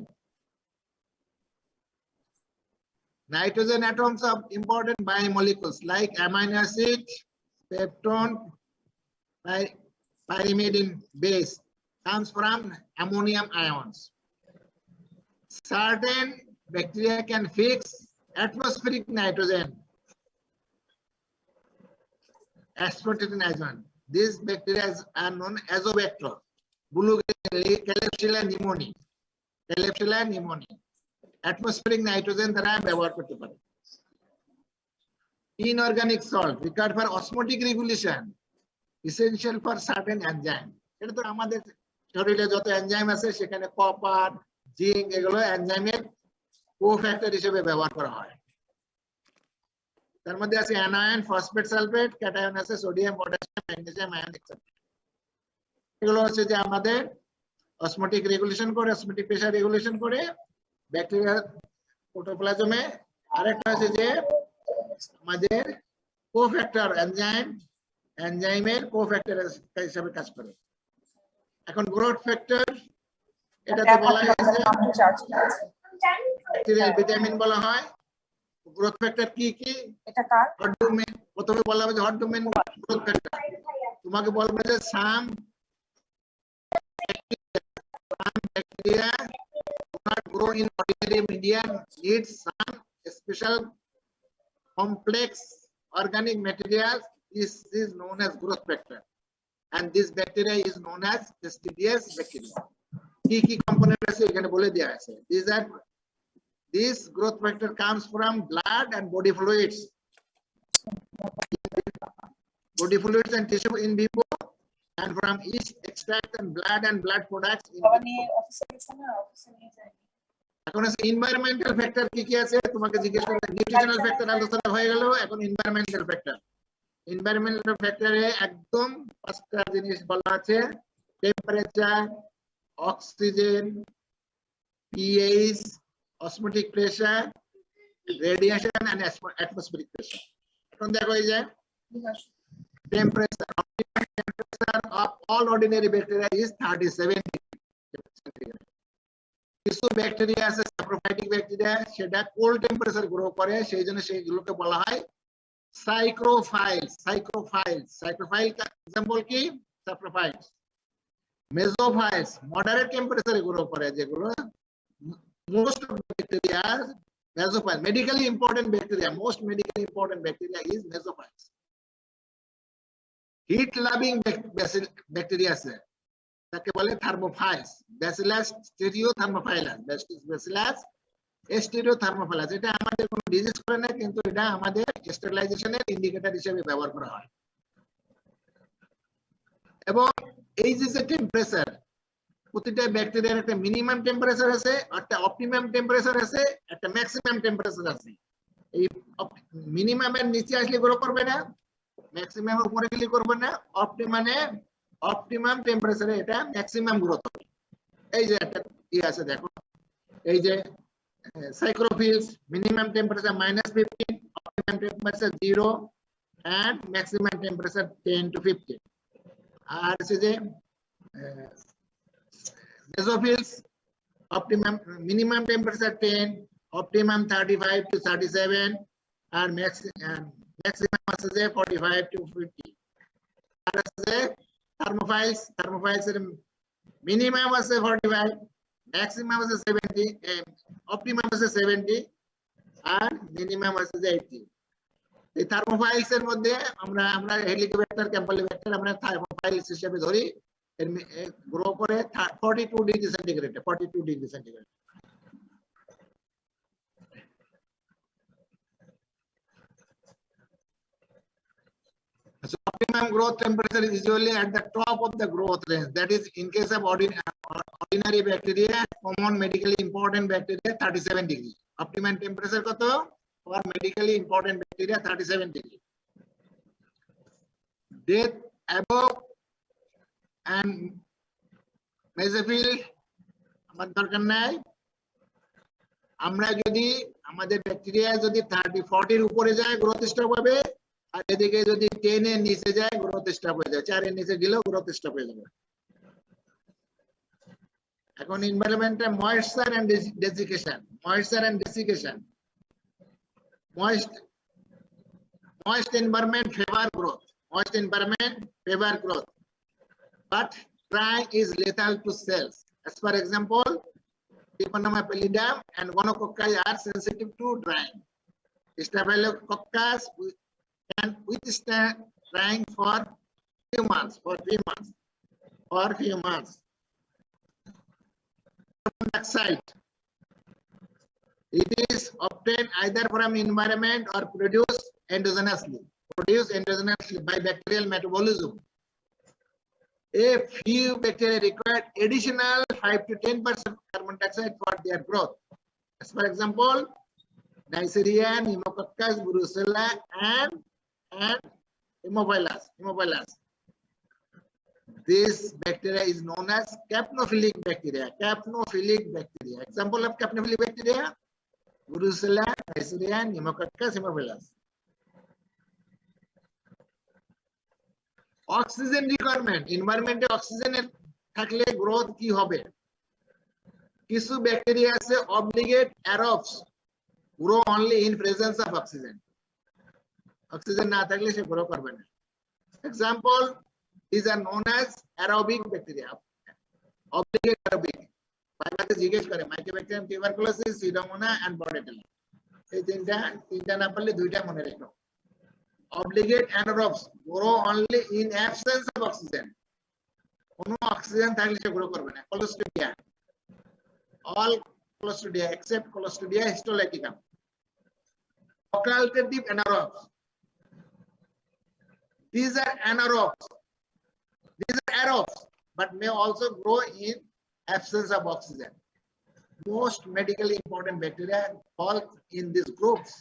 Speaker 1: Nitrogen atoms of important biomolecules like amino acid, peptone, pyrimidine base comes from ammonium ions. Certain bacteria can fix atmospheric nitrogen. These bacteria are known as azobacter. Klebsiella pneumoniae. Klebsiella pneumoniae. Atmospheric nitrogen দ্বারা ব্যবহার করতে পারে। Inorganic salt required for osmotic regulation, essential for certain enzyme. এটা তো আমাদের শরীরে যত enzyme আছে সেখানে কপার, জিঙ্ক এগুলো এনজাইমের কোফ্যাক্টর হিসেবে ব্যবহার করা হয়। তার মধ্যে আছে অ্যানায়ন, ফসফেট, সালফেট, ক্যাটায়ন আছে sodium, potassium, magnesium, ion etcetera. এগুলো হচ্ছে যে আমাদের অসমোটিক রেগুলেশন করে, অসমোটিক প্রেসার রেগুলেশন করে ব্যাকটেরিয়ার প্রোটোপ্লাজমে। আরেকটা আছে যে আমাদের কোফ্যাক্টর এনজাইমের কোফ্যাক্টর হিসেবে কাজ করে। এখন গ্রোথ ফ্যাক্টর, এটাতে বলা হয়েছে ব্যাকটেরিয়াল ভিটামিন বলা হয়। গ্রোথ ফ্যাক্টর কি কি? এটা কার? Hot domain. প্রথমে বলা হবে যে হট ডোমেন গ্রোথ ফ্যাক্টর। তোমাকে বলবে যে সাম bacteria do not grow in ordinary media, needs some special complex organic materials. This is known as growth factor, and this bacteria is known as fastidious bacteria. Key component আছে এখানে বলে দেয়া আছে। This growth factor comes from blood and body fluids and tissue in vivo, and from yeast extract and blood products in এখন আছে environmental factor কি কি আছে তোমাকে জিজ্ঞেস করলে। নিউট্রিশনাল ফ্যাক্টর আলোচনা হয়ে গেল, এখন এনवायरमेंटल ফ্যাক্টর। এনवायरमेंटल ফ্যাক্টরে একদম পাঁচটা জিনিস বলা আছে: temperature, oxygen, pH, osmotic pressure, radiation and atmospheric pressure. এখন দেখো এই যে temperature of all ordinary bacteria is 37 degree. কিছু ব্যাকটেরিয়া আছে সাপ্রোফাইটিক ব্যাকটেরিয়া, সেটা কোল্ড টেম্পারেচার গ্রো করে, সেই জন্য সেইগুলোকে বলা হয় সাইক্রোফাইলস। সাইক্রোফাইল এক্সাম্পল কি? সাপ্রোফাইলস। মেসোফাইলস মডারেট টেম্পারেচারে গ্রো করে, যেগুলো most of the bacteria are mesophiles. Medically important bacteria, most medically important bacteria is mesophiles. Heat loving bacteria আছে, তাকে বলে thermophiles. Bacillus stearothermophilus, Bacillus stearothermophilus. এটা আমাদের কোনো ডিজিজ করে না, কিন্তু এটা আমাদের স্টেরিলাইজেশনের ইন্ডিকেটর হিসেবে ব্যবহার করা হয়। এবং এই যে টেম্পারেচার, প্রতিটা ব্যাকটেরিয়ার একটা মিনিমাম টেম্পারেচার আছে, একটা অপটিমাম টেম্পারেচার আছে, একটা ম্যাক্সিমাম টেম্পারেচার আছে। এই মিনিমামের নিচে আসলে গ্রো করবে না, ম্যাক্সিমামের উপরে গেলে করবে না, অপটিমাম টেম্পারেচারে এটা ম্যাক্সিমাম গ্রোথ হবে। এই যে একটা কি আছে দেখো, এই যে psychrophiles minimum temperature -15, optimum temperature 0 and maximum temperature 10 to 15. আর আছে যে Mesophils, optimum minimum temperature 10, optimum 35 to 37, and maximum is 45 to 50. Thermophils minimum is 45, maximum is 70, optimum is 70, and minimum is 80. এই থার্মোফাইলস এর মধ্যে আমরা হেলিকোব্যাক্টার, ক্যাম্পেলিব্যাক্টার আমরা thermophiles হিসেবে ধরি। গ্রো করে 42 degree centigrade, 42 degree centigrade. So optimum growth temperature is usually at the top of the growth range. That is, in case of ordinary bacteria, common medically important bacteria 37 degree. Optimum temperature কত? For medically important bacteria 37 degree. Death above and mesophyll আমার দরকার নাই। আমরা যদি আমাদের bacteria যদি 30-40 এর উপরে যায় গ্রোথ স্টপ হবে, আর এদিকে যদি 10 এর নিচে যায় গ্রোথ স্টপ হয়ে যায়, 4 এর নিচে গেলেও গ্রোথ স্টপ হয়ে যাবে। এখন এনভায়রনমেন্টে moisture and desiccation. moist environment favor growth. Moist environment favor growth. But drying is lethal to cells. As for example, Treponema pallidum and Gonococci are sensitive to drying. Staphylococcus can withstand drying for few months. Carbon dioxide. It is obtained either from environment or produced endogenously by bacterial metabolism. A few bacteria require additional 5 to 10% carbon dioxide for their growth. As for example, Neisseria, Pneumococcus, Brucella, and Haemophilus. This bacteria is known as capnophilic bacteria. Example of capnophilic bacteria: Brucella, Neisseria, Pneumococcus, Haemophilus. Oxygen requirement, environment oxygen থাকলে growth কি হবে? কিছু bacteria আছে obligate aerobes, grow only in presence of oxygen. Oxygen না থাকলে সে grow করবে না. Example, these are known as aerobic bacteria. Obligate aerobic. বাইরে জিজ্ঞেস করে Mycobacterium tuberculosis, Pseudomonas and Bordetella. এই তিনটা না পারলে দুইটা মনে রাখো. Obligate anaerobes grow only in absence of oxygen. কোনো অক্সিজেন থাকলে সে গ্রো করবে না. Clostridia. All Clostridia except Clostridia histolyticum. Facultative anaerobes. These are anaerobes. These are aerobes, but may also grow in absence of oxygen. Most medically important bacteria fall in these groups.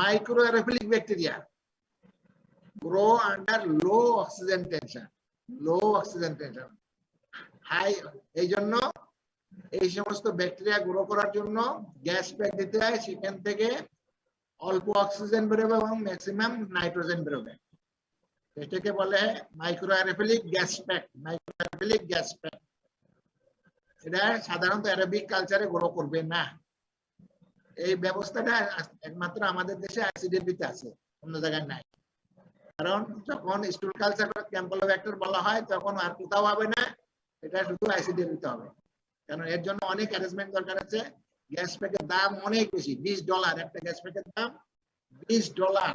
Speaker 1: Microaerophilic bacteria grow under low oxygen tension. High এই জন্য এই সমস্ত bacteria grow করার জন্য gas pack দিতে হয়, সেখান থেকে অল্প অক্সিজেন বেরোবে এবং ম্যাক্সিমাম নাইট্রোজেন বেরোবে। এটাকে বলে মাইক্রোঅ্যারোফিলিক গ্যাস প্যাক। এটা সাধারণত অ্যারোবিক কালচারে গ্রো করবে না। এই ব্যবস্থাটা একমাত্র আমাদের দেশে আইসিডিপিতে আছে, অন্য জায়গায় নাই। কারণ যখন স্টুল কালচার ক্যাম্পোলোব্যাক্টার বলা হয় তখন আর কোথাও হবে না, এটা শুধু আইসিডিপিতে হবে। কারণ এর জন্য অনেক অ্যারেঞ্জমেন্ট দরকার আছে। গ্যাস প্যাকের দাম অনেক বেশি, $20 একটা গ্যাস প্যাকের দাম, $20।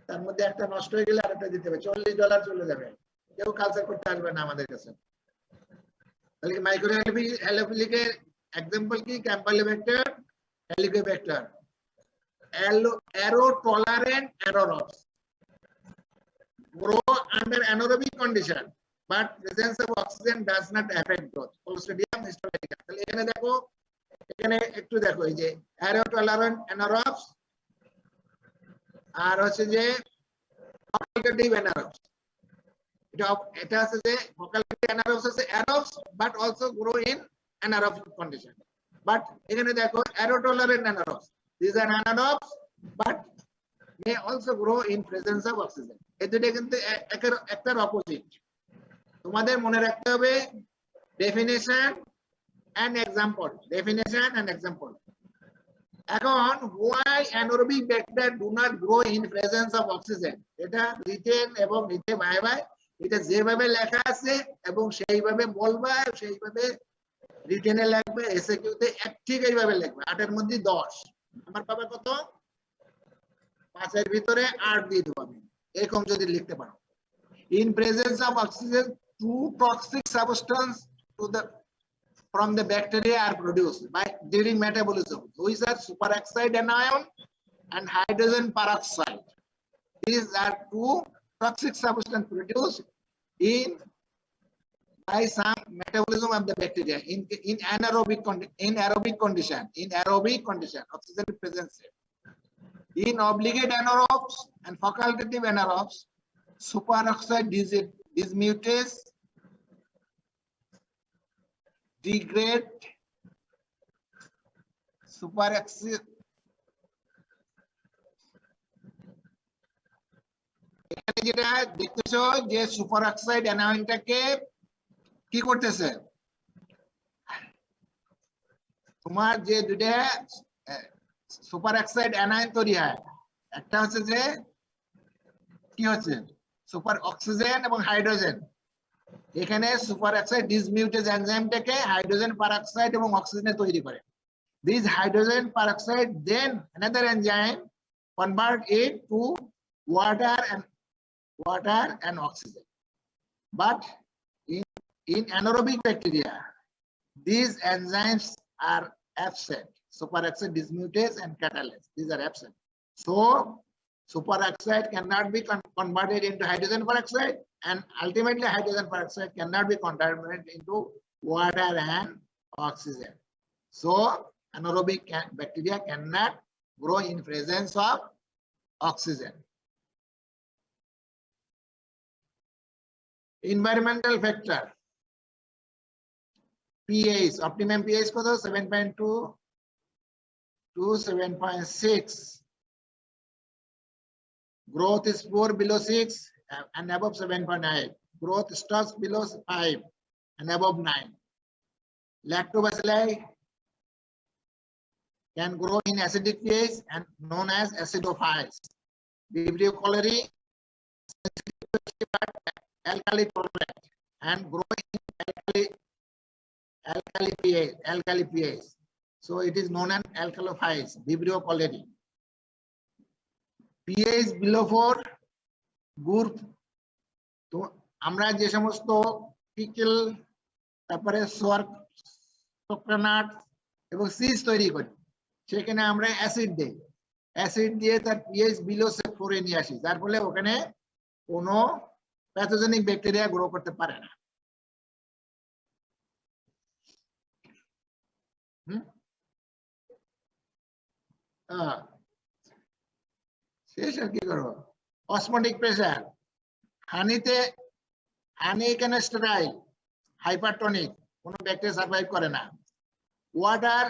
Speaker 1: তার মধ্যে একটা নষ্ট হয়ে গেলে আরেকটা দিতে হবে, $40 চলে যাবে। কেউ কালচার করতে আসবে না আমাদের কাছে। তাহলে মাইক্রোঅ্যারোফিলিকের এক্সাম্পল কি? ক্যাম্পোলোব্যাক্টার, Helicobacter. Aero-tolerant anaerobes grow under anaerobic condition, but presence of oxygen does not affect growth. Clostridium histolyticum. তাহলে এখানে দেখো, এখানে একটু দেখো, এই যে aero-tolerant anaerobes আর হচ্ছে যে facultative anaerobes। এটা আছে যে facultative anaerobes আছে aerobes but also grow in anaerobic condition, but এখানে দেখো aero-tolerant anaerobes, these are anaerobes but may also grow in presence of oxygen। এই দুটো কিন্তু একটার অপোজিট। তোমাদের মনে রাখতে হবে ডেফিনিশন এন্ড এক্সাম্পল। এখন why anaerobic bacteria do not grow in presence of oxygen, এটা রিটেন এবং নিতে ভাই এটা যেভাবে লেখা আছে এবং সেইভাবে বলবা, সেইভাবে রিটেনে লিখবে, এসকিউতে ঠিক এইভাবে লিখবে। 8 এর মধ্যে 10, আমার পাবে কত? 5 এর ভিতরে 8 দিয়ে দেব আমি, এরকম যদি লিখতে পারো। In presence of oxygen, two toxic substances from the bacteria are produced during metabolism, which are superoxide anion and hydrogen peroxide. These are two toxic substances produced by some metabolism of the bacteria in aerobic condition. Oxygen presence. In obligate anaerobes and facultative anaerobes, superoxide dismutase degrade superoxide। এখানে যেটা দেখতেছো যে superoxide অ্যানায়নটাকে কি করতেছে, তোমার যে দুইটা super oxide anion তৈরি হয়। একটা হচ্ছে যে কি হচ্ছে সুপার অক্সিজেন এবং হাইড্রোজেন। এখানে সুপার অক্সাইড ডিসমিউটেজ এনজাইমটাকে হাইড্রোজেন পারঅক্সাইড এবং অক্সিজেনে তৈরি করে। This hydrogen peroxide then another enzyme convert it to water and oxygen. But in anaerobic bacteria, these enzymes are absent. Superoxide dismutase and catalase, these are absent. So superoxide cannot be converted into hydrogen peroxide, and ultimately hydrogen peroxide cannot be converted into water and oxygen. So anaerobic bacteria cannot grow in presence of oxygen. Environmental factor. pH, optimum pH কত 7.2 to 7.6. Growth is poor below 6 and above 7.8. Growth stops below 5 and above 9. Lactobacilli can grow in acidic pH and known as acidophiles. Vibrio cholerae alkali tolerant and grow in alkali pH. So it is known as alkalophiles. Vibrio cholerae. pH below 4 গুড়। তো আমরা যে সমস্ত pickle তারপরে সোয়ার্কনাট এবং সিজ তৈরি করি সেখানে আমরা অ্যাসিড দেই। অ্যাসিড দিয়ে তার pH বিলো 4 এ নিয়ে আসি, যার ফলে ওখানে কোনো প্যাথোজেনিক ব্যাকটেরিয়া গ্রো করতে পারে না। শেষ আর কি করবো। অসমোটিক প্রেসার, হানি এখানে স্টেরাইল হাইপারটনিক, কোনো ব্যাকটেরিয়া সার্ভাইভ করে না। ওয়াটার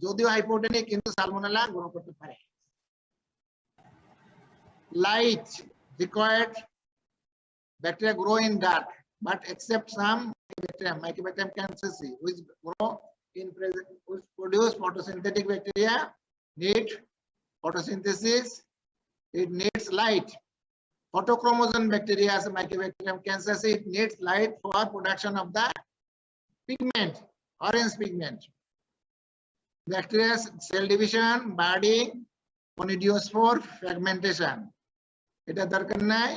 Speaker 1: যদিও হাইপোটেনিক কিন্তু সালমোনেলা গ্রো করতে পারে। Light required bacteria grow in dark, but except some Mycobacterium cancesi, which grow in present, which produce photosynthetic bacteria need photosynthesis. It needs light. Photochromosome bacteria, as Mycobacterium cancesi, it needs light for production of the pigment, orange pigment. Bacteria cell division, budding, conidiospore, fragmentation. এটা দরকার নাই।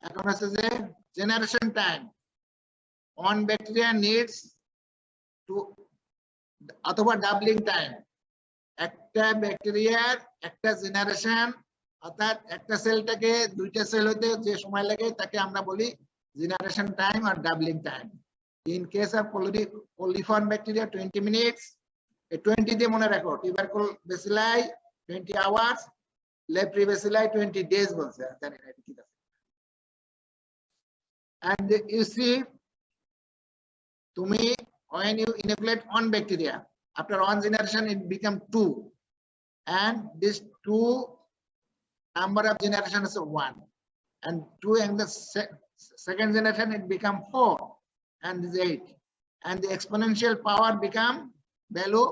Speaker 1: এখন হচ্ছে যে generation time. One bacteria needs to অথবা doubling time. একটা ব্যাকটেরিয়ার একটা জেনারেশন, অর্থাৎ একটা সেলটাকে দুইটা সেল হতে যে সময় লাগে তাকে আমরা বলি জেনারেশন টাইম আর doubling time. In case of coliform bacteria 20 minutes, 20 দিয়ে মনে রাখো। tubercle bacilli 20 hours, leprobacilli 20 days বলছে, জানি না ঠিক আছে। And you see, তুমি when you inoculate one bacteria, after one generation it become 2, and this 2 number of generations is 1, and 2 and the second generation it become 4 and is 8, and the exponential power become value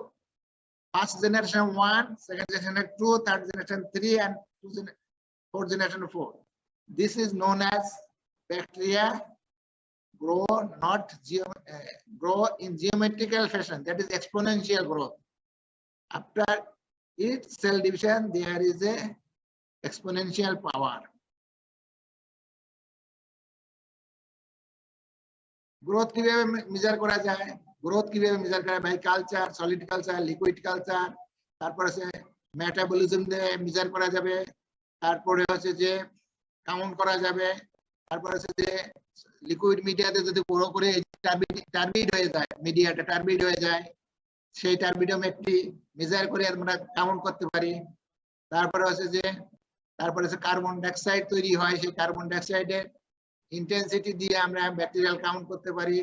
Speaker 1: first generation 1, second generation 2, third generation 3, and fourth generation 4. This is known as bacteria grow in geometrical fashion, that is exponential growth. After each cell division there is a exponential power. Growth কিভাবে measure করা যায়? Growth কিভাবে measure করা হয়? Culture, solid culture, liquid culture, তারপর আছে metabolism দিয়ে measure করা যাবে, তারপরে হচ্ছে যে কাউন্ট করা যাবে, তারপর হচ্ছে যে লিকুইড মিডিয়াতে যদি গ্রো করে টার্বিড হয়ে যায়, মিডিয়াটা টার্বিড হয়ে যায়, সেই টার্বিডোমেট্রি মেজার করে আমরা কাউন্ট করতে পারি। তারপরে হচ্ছে যে কার্বন ডাইঅক্সাইড তৈরি হয়, সেই কার্বন ডাইঅক্সাইডের ইন্টেন্সিটি দিয়ে আমরা ব্যাকটেরিয়াল কাউন্ট করতে পারি।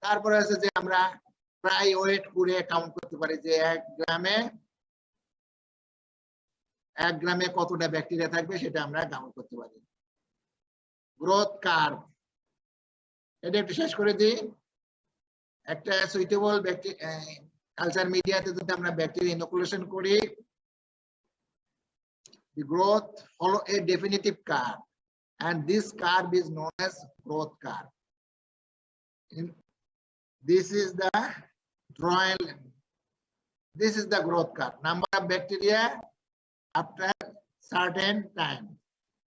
Speaker 1: তারপরে আছে যে আমরা প্রায় ওয়েট করে কাউন্ট করতে পারি যে 1 গ্রামে কতটা ব্যাকটেরিয়া থাকবে সেটা আমরা কাউন্ট করতে পারি। গ্রোথ কার্ভ, এটা একটু শেষ করে দিই। একটা সুইটেবল কালচার মিডিয়াতে যদি আমরা ব্যাকটেরিয়া ইনোকুলেশন করি, The growth follow a definitive curve, and this curve is known as growth curve. This is the drawing. This is the growth curve. Number of bacteria after certain time.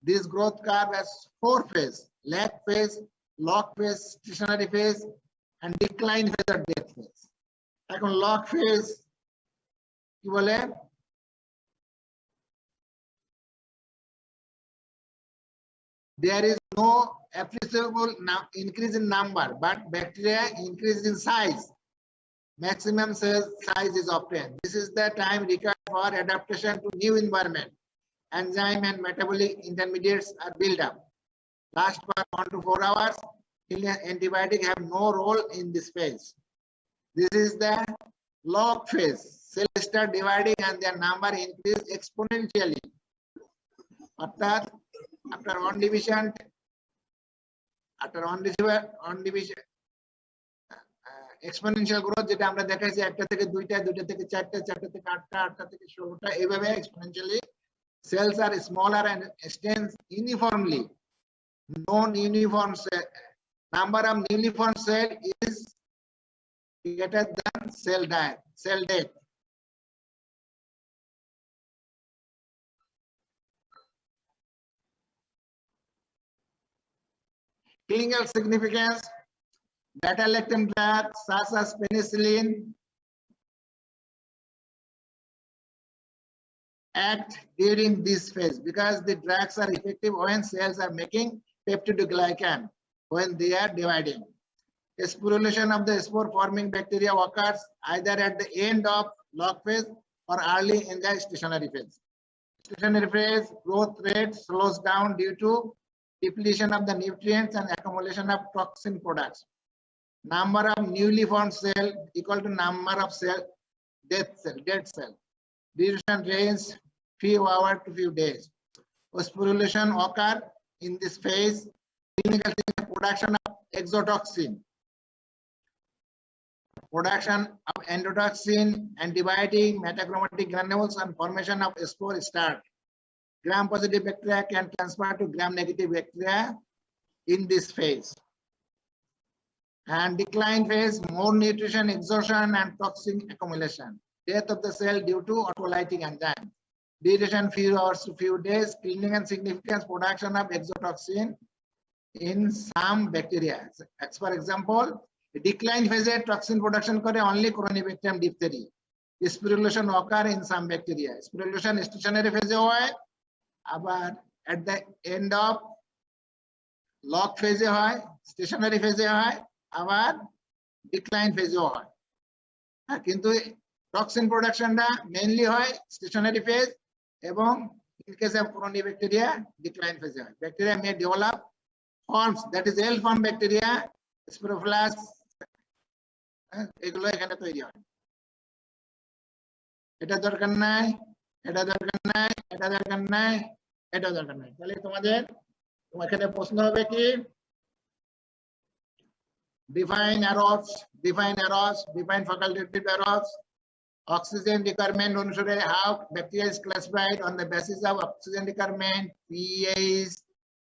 Speaker 1: This growth curve has 4 phases: lag phase, log phase, stationary phase, and decline phase or death phase. এখন log phase কি বলে? There is no appreciable increase in number, but bacteria increase in size. Maximum cell size is obtained. This is the time required for adaptation to new environment. Enzyme and metabolic intermediates are built up. Last for 1 to 4 hours. Antibiotics have no role in this phase. This is the log phase. Cells start dividing and their number increase exponentially. After one division, exponential growth যেটা আমরা দেখাইছি, একটা থেকে দুইটা, দুইটা থেকে চারটা, চারটা থেকে আটটা, আটটা থেকে 16টা, এইভাবে exponentially cells are smaller and extend uniformly. Non-uniform cell number of uniform cell is greater than cell death. Clinical significance: beta-lactam drugs such as penicillin act during this phase because the drugs are effective when cells are making peptidoglycan when they are dividing. Sporulation of the spore-forming bacteria occurs either at the end of log phase or early in the stationary phase. Stationary phase growth rate slows down due to depletion of the nutrients and accumulation of toxin products. Number of newly formed cell equal to number of dead cell. Duration range few hours to few days. Sporulation occur in this phase. Clinical production of exotoxin. Production of endotoxin, antibiotic, metachromatic granules, and formation of spore start. Gram-positive bacteria can transfer to gram-negative bacteria in this phase. And decline phase, more nutrition exhaustion and toxin accumulation. Death of the cell due to autolytic enzyme. Duration few hours to few days. Clinical and significance: production of exotoxin in some bacteria. As for example, decline phase toxin production করে only Corynebacterium diphtheria. Sporulation occur in some bacteria. Sporulation stationary phase হয়, আবার at the end of log phase হয়, stationary phase হয়, আবার decline phase হয়। কিন্তু toxin productionটা mainly হয় stationary phase এবং in case of Corynebacteria decline phase হয়। Bacteria may develop forms, that is L form bacteria, Sporophilus, এগুলো এখানে তৈরি হয়। এটা দরকার নাই, এটা দরকার নাই, এটা দরকার নাই, এটা দরকার নাই। তাহলে তোমাদের এখানে প্রশ্ন হবে কি, define errors, define facultative errors, oxygen requirement অনুসারে how bacteria is classified on the basis of oxygen requirement, pH,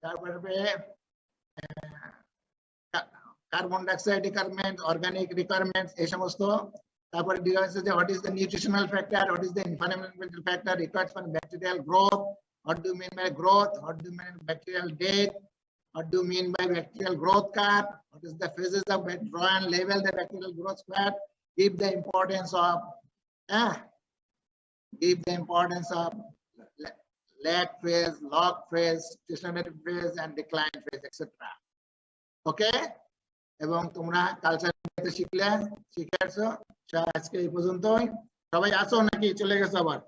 Speaker 1: তারপরে carbon dioxide requirement, organic requirements, এই সমস্ত। তারপরে what is the nutritional factor, what is the environmental factor required for bacterial growth, what do you mean by growth, what do you mean by bacterial death, what do you mean by bacterial growth curve, what is the phases of draw and label the bacterial growth curve, give the importance of lag phase, log phase, stationary phase, and decline phase, etc. Okay? এবং তোমরা culture শিখলে, শিখে আসছো। আজকে এই পর্যন্তই। সবাই আছো নাকি চলে গেছো আবার?